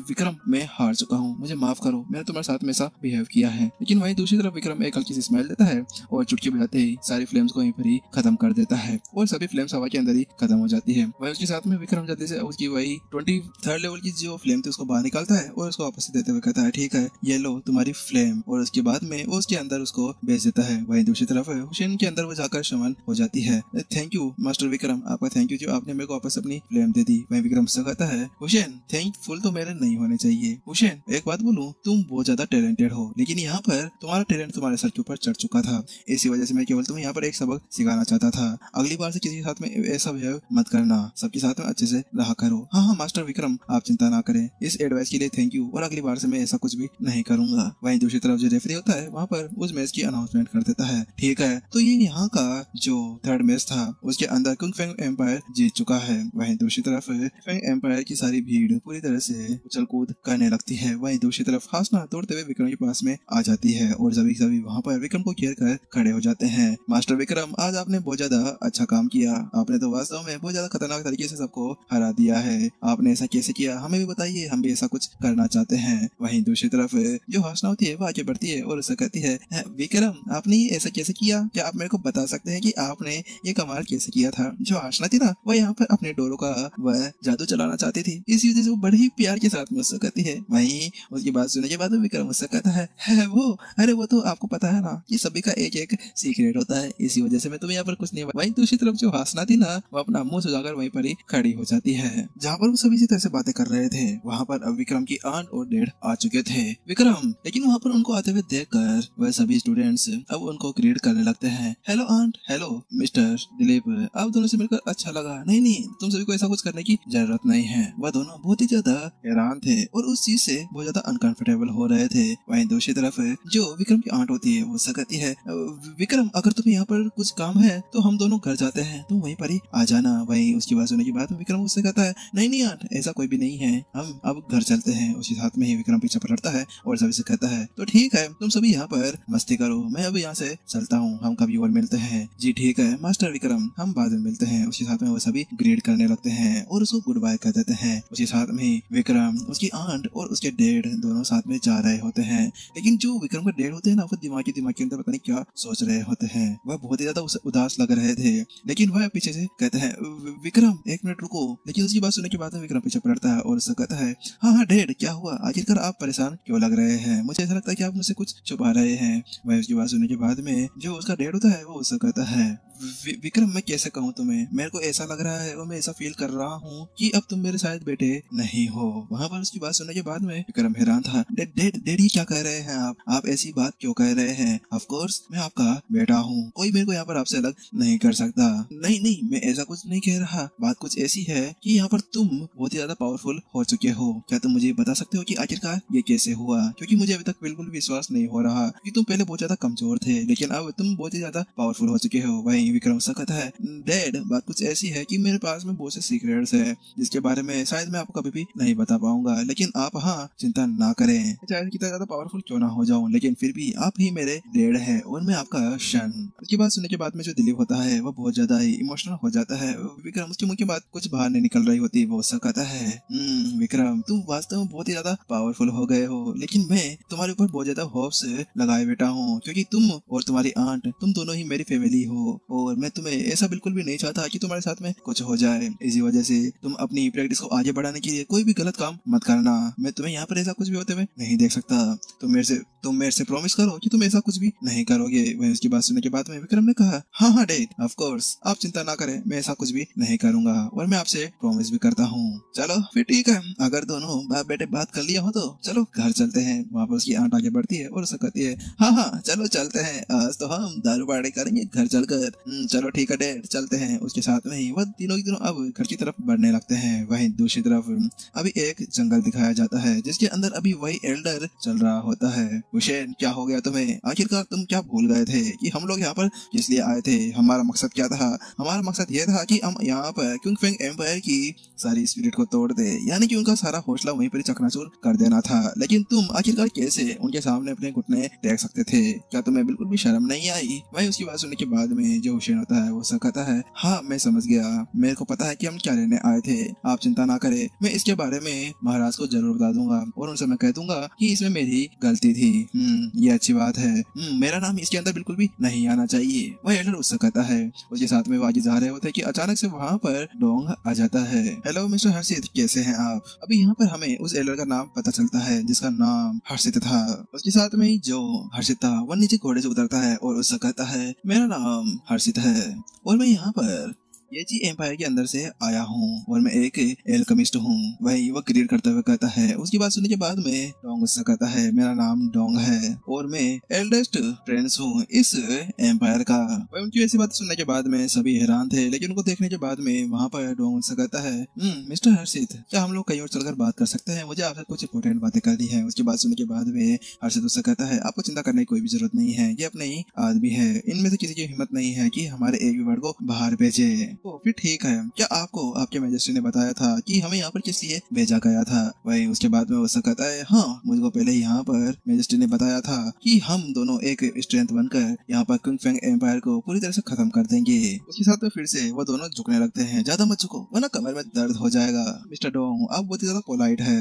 विक्रम मैं हार चुका हूँ, मुझे माफ करो, मैंने तुम्हारे साथ में ऐसा बिहेव किया है। लेकिन वहीं दूसरी तरफ विक्रम एक हल्की सी स्माइल देता है और चुटकी बजाते ही सारी फ्लेम्स को वहीं पर ही खत्म कर देता है और सभी फ्लेम्स हवा के अंदर ही खत्म हो जाती है। वहीं उसके साथ में विक्रम जल्दी से उसकी वही 23rd लेवल की जो फ्लेम थी उसको बाहर निकालता है और उसको वापस देते हुए कहता है ठीक है ये लो तुम्हारी फ्लेम, और उसके बाद में वो उसके अंदर उसको भेज देता है। वहीं दूसरी तरफ हुसैन के अंदर वो जाकर शामिल हो जाती है। थैंक यू मास्टर विक्रम, आपका थैंक यू जो आपने मेरे को वापस अपनी फ्लेम दे दी। वहीं विक्रम से कहता है हुसैन थैंकफुल तो मेरे नहीं होने चाहिए। हुसैन एक बात बोलूं, तुम बहुत ज्यादा टैलेंटेड हो, लेकिन यहाँ पर तुम्हारा टैलेंट तुम्हारे सर के ऊपर चढ़ चुका था। इसी वजह से मैं केवल तुम्हें यहाँ पर एक सबक सिखाना चाहता था। अगली बार से किसी के साथ में ऐसा बिहेव मत करना, सबके साथ में अच्छे से रहा करो। हाँ मास्टर विक्रम आप चिंता ना करें, इस एडवाइस के लिए थैंक यू, और अगली बार से मैं ऐसा कुछ भी नहीं करूंगा। वहीं दूसरी तरफ जो रेफरी होता है वहाँ पर उस मैच की अनाउंसमेंट कर देता है। ठीक है तो ये यहाँ का जो 3rd मैच था उसके अंदर कुंग फेंग एम्पायर जीत चुका है। वहीं दूसरी तरफ फेंग एम्पायर की सारी भीड़ पूरी तरह से उछल कूद करने लगती है। वहीं दूसरी तरफ हासना दौड़ते हुए विक्रम के पास में आ जाती है और सभी वहाँ पर विक्रम को घेर कर खड़े हो जाते हैं। मास्टर विक्रम आज आपने बहुत ज्यादा अच्छा काम किया, आपने तो वास्तव में बहुत ज्यादा खतरनाक तरीके से सबको हरा दिया है। आपने ऐसा कैसे किया, हमें भी बताइए, हम भी ऐसा कुछ करना चाहते हैं। वहीं दूसरी तरफ जो हासना होती है वो आगे बढ़ती है और उसे कहती है विक्रम आपने ये ऐसा कैसे किया, क्या आप मेरे को बता सकते हैं कि आपने ये कमाल कैसे किया था। जो हासना थी ना वो यहाँ पर अपने डोरों का वह जादू चलाना चाहती थी, इस वजह से वो बड़े ही प्यार के साथ मुझसे कहती है। वहीं उसकी बात सुनने के बाद विक्रम मुझसे कहता है वो अरे वो तो आपको पता है ना कि सभी का एक एक सीक्रेट होता है, इसी वजह से मैं तुम्हें यहाँ पर कुछ नहीं। वहीं दूसरी तरफ जो हासना थी ना वो अपना मुंह सुझाकर वहीं पर ही खड़ी हो जाती है। जहाँ पर वो सभी इसी तरह से बातें कर रहे थे वहाँ पर अब विक्रम की आंट और डैड आ चुके थे। विक्रम लेकिन वहाँ पर उनको आते हुए देखकर वह सभी स्टूडेंट्स अब उनको ग्रीट करने लगते हैं। Hello aunt, hello mister Dilip, आप दोनों से मिलकर अच्छा लगा। नहीं तुम सभी को ऐसा कुछ करने की जरूरत नहीं है। वह दोनों बहुत ही ज्यादा हैरान थे और उस चीज से बहुत ज्यादा अनकंफर्टेबल हो रहे थे। वहीं दूसरी तरफ जो विक्रम की आंट होती है वो कहती है विक्रम अगर तुम्हें यहाँ पर कुछ काम है तो हम दोनों घर जाते हैं, तुम वहीं पर ही आ जाना। वहीं उसकी बात सुनने के बाद विक्रम उससे कहता है नहीं आंट ऐसा कोई भी नहीं है, हम अब घर चलते हैं। उसी साथ में ही विक्रम पीछे पलटता है और सभी से कहता है तो ठीक है तुम सभी यहाँ पर मस्ती करो, मैं अब यहाँ से चलता हूँ, हम कभी और मिलते हैं। जी ठीक है मास्टर विक्रम, हम बाद में मिलते हैं। उसके साथ में वो सभी ग्रीट करने लगते हैं और उसको गुड बाय कर देते हैं। उसी साथ में विक्रम, उसकी आंट और उसके डैड दोनों साथ में जा रहे होते हैं। लेकिन जो विक्रम के डैड होते हैं ना वो दिमाग के अंदर पता नहीं क्या सोच रहे होते हैं। वह बहुत ही ज्यादा उदास लग रहे थे, लेकिन वह पीछे से कहते हैं विक्रम 1 मिनट रुको। लेकिन उसकी बात सुनने के बाद विक्रम पीछे पलटता है और उससे कहता है हाँ डैड क्या हुआ, आखिरकार आप परेशान क्यों लग रहे हैं, मुझे ऐसा लगता है कि आप मुझसे कुछ छुपा रहे हैं। वह उसकी बात सुनने के बाद में जो उसका डैड होता है वो उससे कहता है विक्रम मैं कैसे कहूँ तुम्हें, मेरे को ऐसा लग रहा है और मैं ऐसा फील कर रहा हूँ कि अब तुम मेरे शायद बेटे नहीं हो। वहाँ पर उसकी बात सुनने के बाद में विक्रम हैरान था। डैड ये क्या कह रहे हैं आप ऐसी बात क्यों कह रहे हैं? ऑफ कोर्स मैं आपका बेटा हूँ, कोई मेरे को यहाँ पर आपसे अलग नहीं कर सकता। नहीं मैं ऐसा कुछ नहीं कह रहा, बात कुछ ऐसी है कि यहाँ पर तुम बहुत ही ज्यादा पावरफुल हो चुके हो। क्या तुम मुझे बता सकते हो कि आखिरकार ये कैसे हुआ? क्योंकि मुझे अभी तक बिल्कुल विश्वास नहीं हो रहा कि तुम पहले बहुत ज्यादा कमजोर थे लेकिन अब तुम बहुत ही ज्यादा पावरफुल हो चुके हो। वही विक्रम से कहता है, डैड बात कुछ ऐसी है कि मेरे पास में बहुत से सीक्रेट्स है जिसके बारे में शायद मैं आपको कभी भी नहीं बता पाऊंगा, लेकिन आप हाँ चिंता ना करें, चाहे कितना ज्यादा पावरफुल क्यों ना हो जाऊं लेकिन फिर भी आप ही मेरे डैड है और मैं आपका सन। उसकी बात सुनने के बाद में जो दिलीप होता है वो बहुत ज्यादा ही इमोशनल हो जाता है। विक्रम उसके मुंह की बात कुछ बाहर नहीं निकल रही होती, वो उससे कहता है, विक्रम तुम वास्तव में बहुत ही ज्यादा पावरफुल हो गए हो, लेकिन मैं तुम्हारे ऊपर बहुत ज्यादा होप्स लगाए बैठा हूँ क्योंकि तुम और तुम्हारी आंट तुम दोनों ही मेरी फैमिली हो और मैं तुम्हें ऐसा बिल्कुल भी नहीं चाहता कि तुम्हारे साथ में कुछ हो जाए। इसी वजह से तुम अपनी प्रैक्टिस को आगे बढ़ाने के लिए कोई भी गलत काम मत करना। मैं तुम्हें यहाँ पर ऐसा कुछ भी होते हुए नहीं देख सकता। तुम मेरे से प्रॉमिस करो कि तुम ऐसा कुछ भी नहीं करोगे। वह उसकी बात सुनने के बाद में विक्रम ने कहा, हाँ डैड ऑफ कोर्स आप चिंता ना करें, मैं ऐसा कुछ भी नहीं करूंगा और मैं आपसे प्रॉमिस भी करता हूँ। चलो फिर ठीक है, अगर दोनों बाप बेटे बात कर लिया हो तो चलो घर चलते हैं। वहाँ पर उसकी आंट आगे बढ़ती है और उससे कहती है, हाँ चलो चलते हैं, आज तो हम दारू पार्टी करेंगे घर चलकर। चलो ठीक है डैड चलते हैं। उसके साथ में ही वह दिनों अब घर की तरफ बढ़ने लगते हैं। वहीं दूसरी तरफ अभी एक जंगल दिखाया जाता है जिसके अंदर अभी वही एल्डर चल रहा होता है। हुसैन क्या हो गया तुम्हें? आखिरकार तुम क्या भूल गए थे कि हम लोग यहाँ पर किस लिए आए थे? हमारा मकसद क्या था? हमारा मकसद ये था कि हम यहाँ पर क्विंगफेंग एम्पायर की सारी स्पिरिट को तोड़ दे, यानी कि उनका सारा हौसला वहीं पर चकनाचूर कर देना था। लेकिन तुम आखिरकार कैसे उनके सामने अपने घुटने टेक सकते थे? क्या तुम्हें बिल्कुल भी शर्म नहीं आई? वहीं उसकी बात सुनने के बाद में जो हुसैन होता है वो कहता है, हाँ मैं समझ गया, मेरे को पता है कि हम क्या लेने आए थे, आप चिंता ना करें, मैं इसके बारे में महाराज को जरूर बता दूंगा और उनसे मैं कह दूंगा कि इसमें मेरी गलती थी। ये अच्छी बात है। मेरा नाम इसके अंदर बिल्कुल भी नहीं आना चाहिए। वह एल्डर उससे कहता है। उसके साथ में वो आगे जा रहे होते कि अचानक से वहाँ पर डोंग आ जाता है। हेलो मिस्टर हर्षित, कैसे हैं आप? अभी यहाँ पर हमें उस एल्डर का नाम पता चलता है जिसका नाम हर्षित था। उसके साथ में ही जो हर्षित था वह नीचे घोड़े से उतरता है और उससे कहता है, मेरा नाम हर्षित है और मैं यहाँ पर ये जी एम्पायर के अंदर से आया हूँ और मैं एक एल्केमिस्ट हूँ। वही वो क्रिएट करते हुए कहता है। उसकी बात सुनने के बाद में डोंग उससे कहता है, मेरा नाम डोंग है और मैं एल्डेस्ट प्रिंस हूँ इस एम्पायर का। वही उनकी ऐसी बात सुनने के बाद में सभी हैरान थे, लेकिन उनको देखने के बाद में वहाँ पर डोंग उससे कहता है, मिस्टर हर्षित क्या हम लोग कहीं और चलकर बात कर सकते हैं? मुझे आपसे कुछ इंपॉर्टेंट बातें करनी है। उसकी बात सुनने के बाद में हर्षित उससे कहता है, आपको चिंता करने की कोई भी जरूरत नहीं है, ये अपने ही आदमी है, इनमें से किसी की हिम्मत नहीं है कि हमारे एक भी वर्ड को बाहर भेजे। फिर ठीक है, क्या आपको आपके मैजिस्ट्री ने बताया था कि हमें यहाँ पर किस लिए भेजा गया था? वही उसके बाद में वो कहता है, हाँ मुझको पहले यहाँ पर मैजिस्ट्री ने बताया था कि हम दोनों एक स्ट्रेंथ बनकर यहाँ पर क्विंगफेंग एम्पायर को पूरी तरह से खत्म कर देंगे। उसके साथ में फिर से वो दोनों झुकने लगते हैं। ज्यादा मत झुको वरना कमर में दर्द हो जाएगा। मिस्टर डोंग आप बहुत ही ज्यादा पोलाइट है।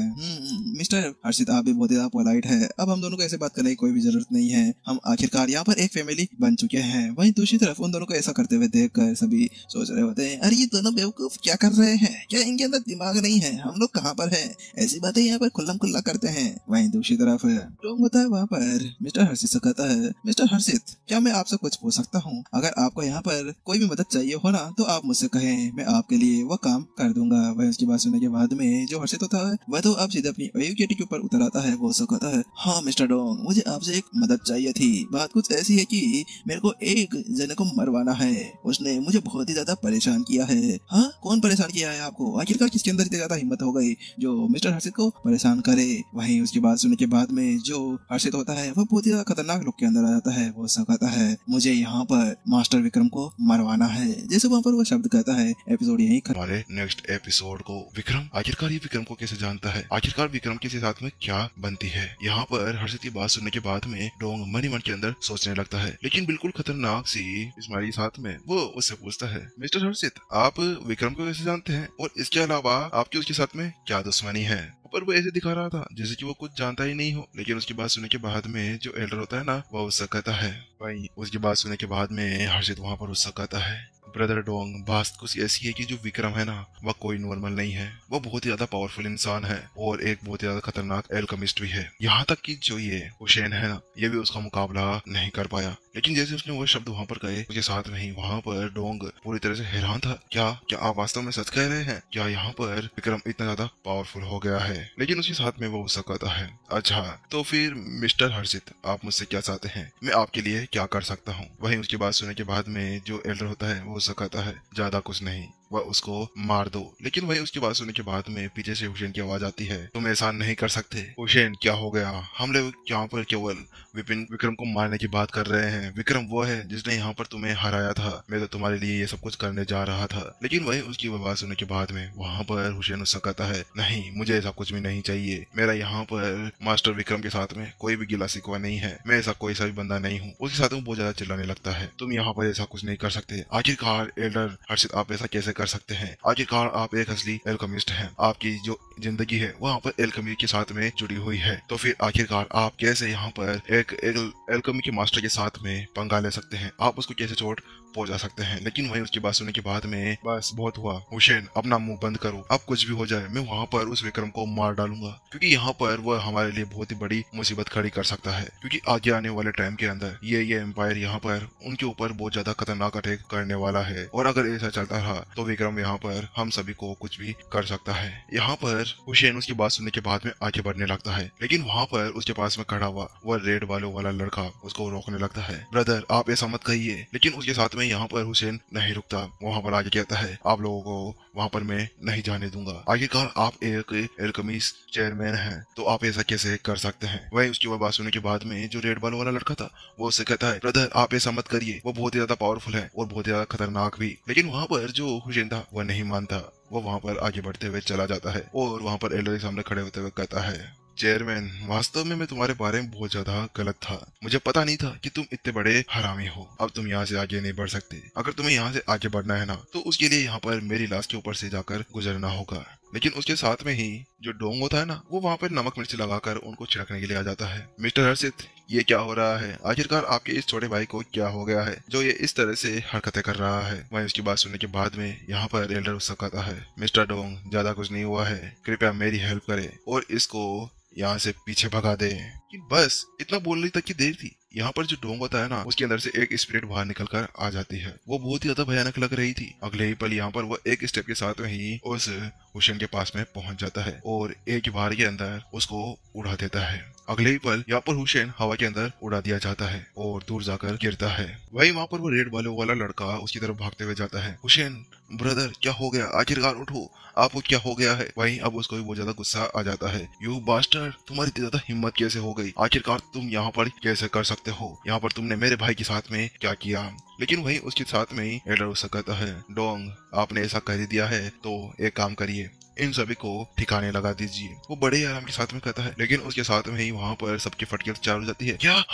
मिस्टर हर्षित आप भी बहुत ही ज्यादा पोलाइट है। अब हम दोनों को ऐसे बात करने की कोई भी जरूरत नहीं है, हम आखिरकार यहाँ पर एक फैमिली बन चुके हैं। वहीं दूसरी तरफ उन दोनों को ऐसा करते हुए देख कर सभी सोच रहे होते हैं, अरे ये दोनों बेवकूफ क्या कर रहे हैं? क्या इनके अंदर दिमाग नहीं है? हम लोग कहाँ पर हैं? ऐसी बातें यहाँ पर खुल्लम खुल्ला करते हैं। वहीं दूसरी तरफ डोंग होता है वहाँ पर मिस्टर हर्षित से कहता है, मिस्टर हर्षित क्या मैं आपसे कुछ पूछ सकता हूँ? अगर आपको यहाँ पर कोई भी मदद चाहिए हो ना तो आप मुझसे कहें, मैं आपके लिए वो काम कर दूंगा। वह उसकी बात सुनने के बाद में जो हर्षित होता है वह तो आप सीधे अपनी एजुकेटी के ऊपर उतर आता है। वो कहता है, हाँ मिस्टर डोंग मुझे आपसे एक मदद चाहिए थी। बात कुछ ऐसी है कि मेरे को एक जने को मरवाना है, उसने मुझे बहुत ही ज्यादा परेशान किया है। हाँ कौन परेशान किया है आपको? आखिरकार किसके अंदर इतनी ज्यादा हिम्मत हो गई जो मिस्टर हर्षित को परेशान करे? वहीं उसकी बात सुनने के बाद में जो हर्षित होता है वह बहुत ही ज्यादा खतरनाक लुक के अंदर आ जाता है। वो कहता है, मुझे यहाँ पर मास्टर विक्रम को मरवाना है। जैसे वहाँ पर वो शब्द कहता है एपिसोड यही हमारे नेक्स्ट एपिसोड को विक्रम आखिरकार ये विक्रम को कैसे जानता है, आखिरकार विक्रम के साथ में क्या बनती है। यहाँ पर हर्षित की बात सुनने के बाद में डोंग मन ही मन के अंदर सोचने लगता है, लेकिन बिल्कुल खतरनाक सी इस्माइली साथ में वो उससे पूछता है, मिस्टर हर्षित आप विक्रम को कैसे जानते हैं और इसके अलावा आपकी उसके साथ में क्या दुश्मनी है? पर वो ऐसे दिखा रहा था जैसे कि वो कुछ जानता ही नहीं हो। लेकिन उसकी बात सुनने के बाद में जो एल्डर होता है ना वो उससे कहता है। भाई उसकी बात सुनने के बाद में हर्षित वहाँ पर उससे कहता है, ब्रदर डोंग बात कुछ ऐसी है कि जो विक्रम है ना वह कोई नॉर्मल नहीं है, वो बहुत ही ज्यादा पावरफुल इंसान है और एक बहुत ही ज्यादा खतरनाक एल्केमिस्ट भी है। यहाँ तक कि जो ये हुसैन है ना ये भी उसका मुकाबला नहीं कर पाया। लेकिन जैसे उसने वो शब्द वहाँ पर कहे, उसके साथ में ही वहाँ पर डोंग पूरी तरह से हैरान था। क्या क्या आप वास्तव में सच कह रहे हैं? क्या यहाँ पर विक्रम इतना ज्यादा पावरफुल हो गया है? लेकिन उसके साथ में वो गुस्सा कहता है, अच्छा तो फिर मिस्टर हर्षित, आप मुझसे क्या चाहते हैं? मैं आपके लिए क्या कर सकता हूँ? वहीं उसकी बात सुनने के बाद में जो एल्डर होता है वो गुस्सा कहता है, ज्यादा कुछ नहीं, वह उसको मार दो। लेकिन वही उसकी बात सुनने के बाद में पीछे से हुसैन की आवाज आती है, तुम ऐसा नहीं कर सकते। हुसैन क्या हो गया? हम लोग यहाँ पर केवल विक्रम को मारने की बात कर रहे हैं। विक्रम वो है जिसने यहाँ पर तुम्हें हराया था। मैं तो तुम्हारे लिए ये सब कुछ करने जा रहा था। लेकिन वही उसकी बात सुनने के बाद में वहाँ पर हुसैन उससे कहता है, नहीं, मुझे ऐसा कुछ भी नहीं चाहिए। मेरा यहाँ पर मास्टर विक्रम के साथ में कोई भी गिला शिकवा नहीं है। मैं ऐसा कोई सा भी बंदा नहीं हूँ। उसके साथ में बहुत ज्यादा चिल्लाने लगता है, तुम यहाँ पर ऐसा कुछ नहीं कर सकते। आखिरकार एल्डर हर्षित, आप ऐसा कैसे कर सकते हैं? आखिरकार आप एक असली एल्केमिस्ट हैं। आपकी जो जिंदगी है वहाँ पर एल्केमी के साथ में जुड़ी हुई है। तो फिर आखिरकार आप कैसे यहाँ पर एक एल्केमी के मास्टर के साथ में पंगा ले सकते हैं? आप उसको कैसे चोट पहुंचा सकते हैं? लेकिन वही उसकी बात सुनने के बाद में बस बहुत हुआ, हुसैन अपना मुंह बंद करो। अब कुछ भी हो जाए मैं वहाँ पर उस विक्रम को मार डालूंगा, क्योंकि यहाँ पर वह हमारे लिए बहुत ही बड़ी मुसीबत खड़ी कर सकता है। क्योंकि आगे आने वाले टाइम के अंदर ये एम्पायर यहाँ पर उनके ऊपर बहुत ज्यादा खतरनाक अटैक करने वाला है। और अगर ऐसा चलता रहा तो विक्रम यहाँ पर हम सभी को कुछ भी कर सकता है। यहाँ पर हुसैन उसकी बात सुनने के बाद में आगे बढ़ने लगता है, लेकिन वहाँ पर उसके पास में खड़ा हुआ वह रेड बालों वाला लड़का उसको रोकने लगता है, ब्रदर आप ऐसा मत कहिए। लेकिन उसके साथ में यहाँ पर हुसैन नहीं रुकता, वहाँ पर आगे कहता है, आप लोगों को वहाँ पर मैं नहीं जाने दूंगा। आखिरकार आप एक एल्केमिस्ट चेयरमैन हैं, तो आप ऐसा कैसे कर सकते हैं? वही उसकी बात सुनने के बाद में जो रेड बालों वाला लड़का था वो उससे कहता है, ब्रदर आप ऐसा मत करिए, वो बहुत ही ज्यादा पावरफुल है और बहुत ही ज्यादा खतरनाक भी। लेकिन वहाँ पर जो हुसैन था वह नहीं मानता, वो वहाँ पर आगे बढ़ते हुए चला जाता है और वहाँ पर एल्डर के सामने खड़े होते हुए कहता है, चेयरमैन वास्तव में मैं तुम्हारे बारे में बहुत ज्यादा गलत था। मुझे पता नहीं था कि तुम इतने बड़े हरामी हो। अब तुम यहाँ से आगे नहीं बढ़ सकते। अगर तुम्हें यहाँ से आगे बढ़ना है ना तो उसके लिए यहाँ पर मेरी लाश के ऊपर से जाकर गुजरना होगा। लेकिन उसके साथ में ही जो डोंग होता है ना वो वहाँ पर नमक मिर्च लगाकर उनको छिड़कने के लिए आ जाता है। मिस्टर हर्षित, ये क्या हो रहा है? आखिरकार आपके इस छोटे भाई को क्या हो गया है जो ये इस तरह से हरकतें कर रहा है? वहीं उसकी बात सुनने के बाद में यहाँ पर एल्डर उससे कहता है, मिस्टर डोंग ज्यादा कुछ नहीं हुआ है, कृपया मेरी हेल्प करें और इसको यहाँ से पीछे भगा दे। कि बस इतना बोलने तक की देर थी। यहाँ पर जो डोंग होता है ना उसके अंदर से एक स्पिरिट बाहर निकल कर आ जाती है। वो बहुत ही ज्यादा भयानक लग रही थी। अगले ही पल यहाँ पर वो एक स्टेप के साथ में ही उस हुसैन के पास में पहुंच जाता है और एक ही बार के अंदर उसको उड़ा देता है। अगले ही पल यहाँ पर हुसैन हवा के अंदर उड़ा दिया जाता है और दूर जाकर गिरता है। वही वहाँ पर वो रेड बालों वाला लड़का उसकी तरफ भागते हुए जाता है, हुसैन ब्रदर क्या हो गया? आखिरकार उठो, आपको क्या हो गया है? वहीं अब उसको भी बहुत ज्यादा गुस्सा आ जाता है, यू बास्टर्ड तुम्हारी इतनी ज्यादा हिम्मत कैसे हो गई? आखिरकार तुम यहाँ पर कैसे कर सकते हो? यहाँ पर तुमने मेरे भाई के साथ में क्या किया? लेकिन वही उसके साथ में ही एल्डर उससे कहता है, डोंग आपने ऐसा कर दिया है तो एक काम करिए, इन सभी को ठिकाने लगा दीजिए। वो बड़े आराम के साथ में कहता है, लेकिन उसके साथ में ही वहाँ पर सबकी फटके चालू हो जाती है। क्या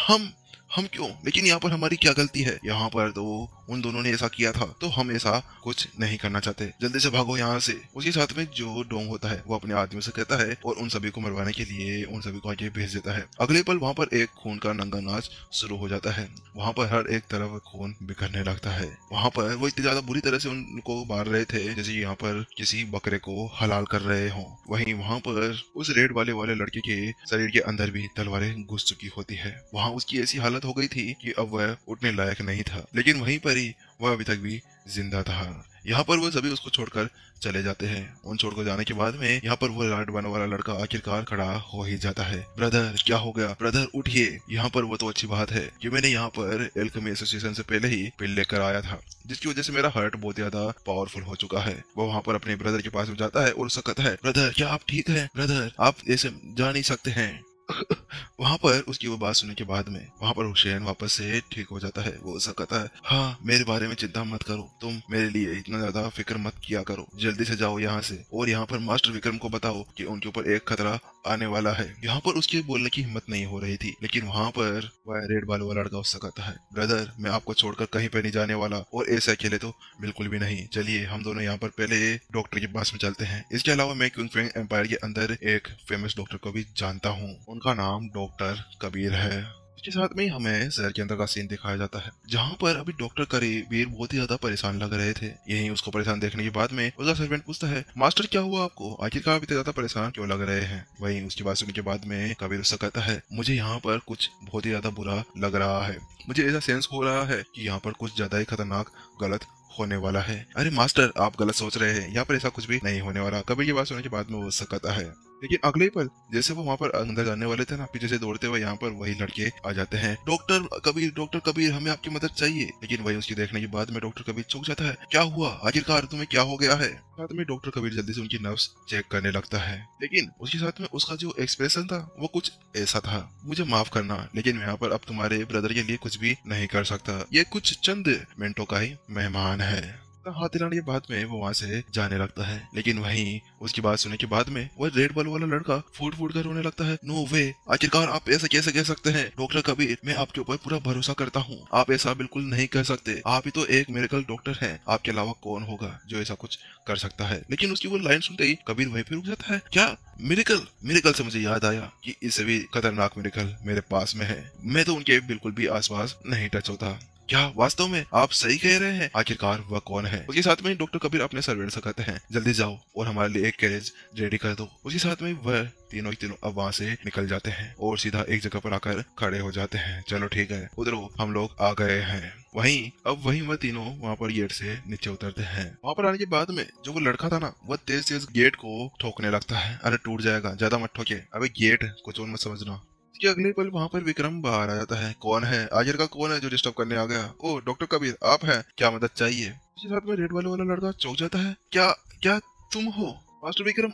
हम क्यों? लेकिन यहाँ पर हमारी क्या गलती है? यहाँ पर तो उन दोनों ने ऐसा किया था तो हम ऐसा कुछ नहीं करना चाहते, जल्दी से भागो यहाँ से। उसके साथ में जो डोंग होता है वो अपने आदमी से कहता है और उन सभी को मरवाने के लिए उन सभी को आगे भेज देता है। अगले पल वहाँ पर एक खून का नंगा नाच शुरू हो जाता है। वहाँ पर हर एक तरफ खून बिखरने लगता है। वहाँ पर वो इतनी ज्यादा बुरी तरह से उनको मार रहे थे जैसे यहाँ पर किसी बकरे को हलाल कर रहे हों। वहीं वहाँ पर उस रेड वाले लड़के के शरीर के अंदर भी तलवारें घुस चुकी होती है। वहाँ उसकी ऐसी हालत हो गई थी कि अब वह उठने लायक नहीं था, लेकिन वहीं पर ही वह अभी तक भी जिंदा था। यहाँ पर वो सभी उसको छोड़कर चले जाते हैं। उन छोड़ कर जाने के बाद में यहाँ पर वो रेड बालों वाला लड़का आखिरकार खड़ा हो ही जाता है। ब्रदर क्या हो गया? ब्रदर उठिए। यहाँ पर वो तो अच्छी बात है कि मैंने यहाँ पर एल्केमी एसोसिएशन से पहले ही पिल लेकर आया था, जिसकी वजह से मेरा हार्ट बहुत ज्यादा पावरफुल हो चुका है। वो वहाँ पर अपने ब्रदर के पास में जाता है और उसका कहता है, ब्रदर क्या आप ठीक है? ब्रदर आप ऐसे जा नहीं सकते हैं। वहाँ पर उसकी वो बात सुनने के बाद में वहाँ पर हुसैन वापस से ठीक हो जाता है। वो ऐसा कहता है, हाँ मेरे बारे में चिंता मत करो, तुम मेरे लिए इतना ज्यादा फिक्र मत किया करो, जल्दी से जाओ यहाँ से और यहाँ पर मास्टर विक्रम को बताओ कि उनके ऊपर एक खतरा आने वाला है। यहाँ पर उसके बोलने की हिम्मत नहीं हो रही थी, लेकिन वहाँ पर वह रेड बालों वाला लड़का उससे कहता है, ब्रदर मैं आपको छोड़कर कहीं पे नहीं जाने वाला और ऐसे अकेले तो बिल्कुल भी नहीं। चलिए हम दोनों यहाँ पर पहले डॉक्टर के पास में चलते हैं। इसके अलावा मैं क्विंग एम्पायर के अंदर एक फेमस डॉक्टर को भी जानता हूँ, उनका नाम डॉक्टर कबीर है। इसके साथ में ही हमें शहर के अंदर का सीन दिखाया जाता है, जहाँ पर अभी डॉक्टर कबीर बहुत ही ज्यादा परेशान लग रहे थे। यही उसको परेशान देखने के बाद में उसका सर्वेंट पूछता है, मास्टर क्या हुआ आपको, आखिरकार आप इतने ज्यादा परेशान क्यों लग रहे हैं। वहीं उसकी बात सुनने के बाद में कबीर उससे कहता है, मुझे यहाँ पर कुछ बहुत ही ज्यादा बुरा लग रहा है, मुझे ऐसा सेंस हो रहा है कि यहाँ पर कुछ ज्यादा ही खतरनाक गलत होने वाला है। अरे मास्टर, आप गलत सोच रहे हैं, यहाँ पर ऐसा कुछ भी नहीं होने वाला। कबीर की बात सुनने के बाद में वो उससे कहता है, लेकिन अगले ही पल जैसे वो वहाँ पर अंदर जाने वाले थे ना, पीछे से दौड़ते हुए यहाँ पर वही लड़के आ जाते हैं। डॉक्टर कबीर हमें आपकी मदद चाहिए। लेकिन वही उसकी देखने के बाद में डॉक्टर कबीर चौंक जाता है, क्या हुआ, आखिरकार तुम्हें क्या हो गया है। साथ में डॉक्टर कबीर जल्दी से उनकी नर्व्स चेक करने लगता है, लेकिन उसके साथ में उसका जो एक्सप्रेशन था वो कुछ ऐसा था, मुझे माफ करना लेकिन मैं यहाँ पर अब तुम्हारे ब्रदर के लिए कुछ भी नहीं कर सकता, ये कुछ चंद मिनटों का ही मेहमान है। हाथ हिलाने के बाद में वो वहाँ से जाने लगता है। लेकिन वहीं उसकी बात सुनने के बाद में वो रेड बल वाला लड़का फूट फूट कर रोने लगता है, नो वे, आखिरकार आप ऐसा कैसे कह सकते हैं डॉक्टर कबीर, मैं आपके ऊपर पूरा भरोसा करता हूँ, आप ऐसा बिल्कुल नहीं कर सकते, आप ही तो एक मिरेकल डॉक्टर हैं, आपके अलावा कौन होगा जो ऐसा कुछ कर सकता है। लेकिन उसकी वो लाइन सुनते ही कबीर वहीं पे रुक जाता है, क्या मिरेकल से मुझे याद आया कि इससे भी खतरनाक मिरेकल मेरे पास में है, मैं तो उनके बिल्कुल भी आसपास नहीं टच होता। क्या वास्तव में आप सही कह रहे हैं, आखिरकार वह कौन है। उसके साथ में डॉक्टर कबीर अपने सर्वेंट से कहते हैं, जल्दी जाओ और हमारे लिए एक कैरेज रेडी कर दो। उसके साथ में वह तीनों अब वहाँ से निकल जाते हैं और सीधा एक जगह पर आकर खड़े हो जाते हैं। चलो ठीक है, उधर हम लोग आ गए हैं। वहीं वह तीनों वहाँ पर गेट से नीचे उतरते हैं। वहाँ पर आने के बाद में जो वो लड़का था ना, वह तेज तेज गेट को ठोकने लगता है। अरे टूट जाएगा, ज्यादा मत ठोके, अबे गेट कुछ और मत समझना। इसके अगले पल वहाँ पर विक्रम बाहर आ जाता है। कौन है, आखिर का कौन है जो डिस्टर्ब करने आ गया। ओ डॉक्टर कबीर, आप हैं, क्या मदद चाहिए। इसके साथ में रेड वाला लड़का चौंक जाता है, क्या क्या तुम हो मास्टर विक्रम,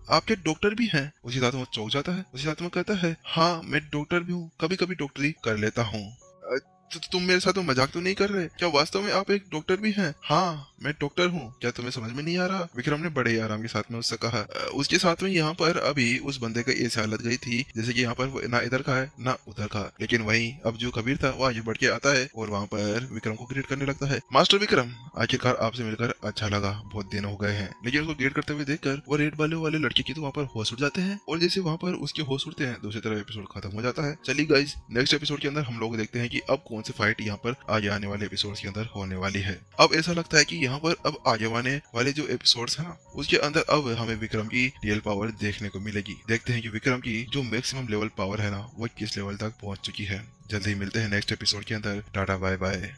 आपके डॉक्टर भी हैं। उसी साथ में चौंक जाता है। उसी साथ में कहता है, हाँ मैं डॉक्टर भी हूँ, कभी कभी डॉक्टरी कर लेता हूँ। तुम मेरे साथ मजाक तो नहीं कर रहे, क्या वास्तव में आप एक डॉक्टर भी हैं। हाँ मैं डॉक्टर हूँ, क्या तुम्हें समझ में नहीं आ रहा, विक्रम ने बड़े आराम के साथ में उससे कहा। उसके साथ में यहाँ पर अभी उस बंदे का ऐसी हालत गई थी जैसे कि यहाँ पर ना इधर का है ना उधर का। लेकिन वहीं अब जो कबीर था वो आगे बढ़ के आता है और वहाँ पर विक्रम को ग्रेट करने लगता है। मास्टर विक्रम, आखिरकार आपसे मिलकर अच्छा लगा, बहुत दिन हो गए हैं। लेकिन उसको ग्रेट करते हुए देखकर वो रेड वाले लड़के की तो वहाँ पर होश उड़ जाते हैं और जैसे वहाँ पर उसके होश उड़ते हैं दूसरी तरफ एपिसोड खत्म हो जाता है। चलिए गाइस, नेक्स्ट एपिसोड के अंदर हम लोग देखते हैं कि अब कौन सी फाइट यहाँ पर आगे आने वाले एपिसोड्स के अंदर होने वाली है। अब ऐसा लगता है कि यहाँ पर अब आगे आने वाले जो एपिसोड्स हैं ना, उसके अंदर अब हमें विक्रम की रियल पावर देखने को मिलेगी। देखते हैं कि विक्रम की जो मैक्सिमम लेवल पावर है ना, वो किस लेवल तक पहुंच चुकी है। जल्दी ही मिलते हैं नेक्स्ट एपिसोड के अंदर। Tata bye bye.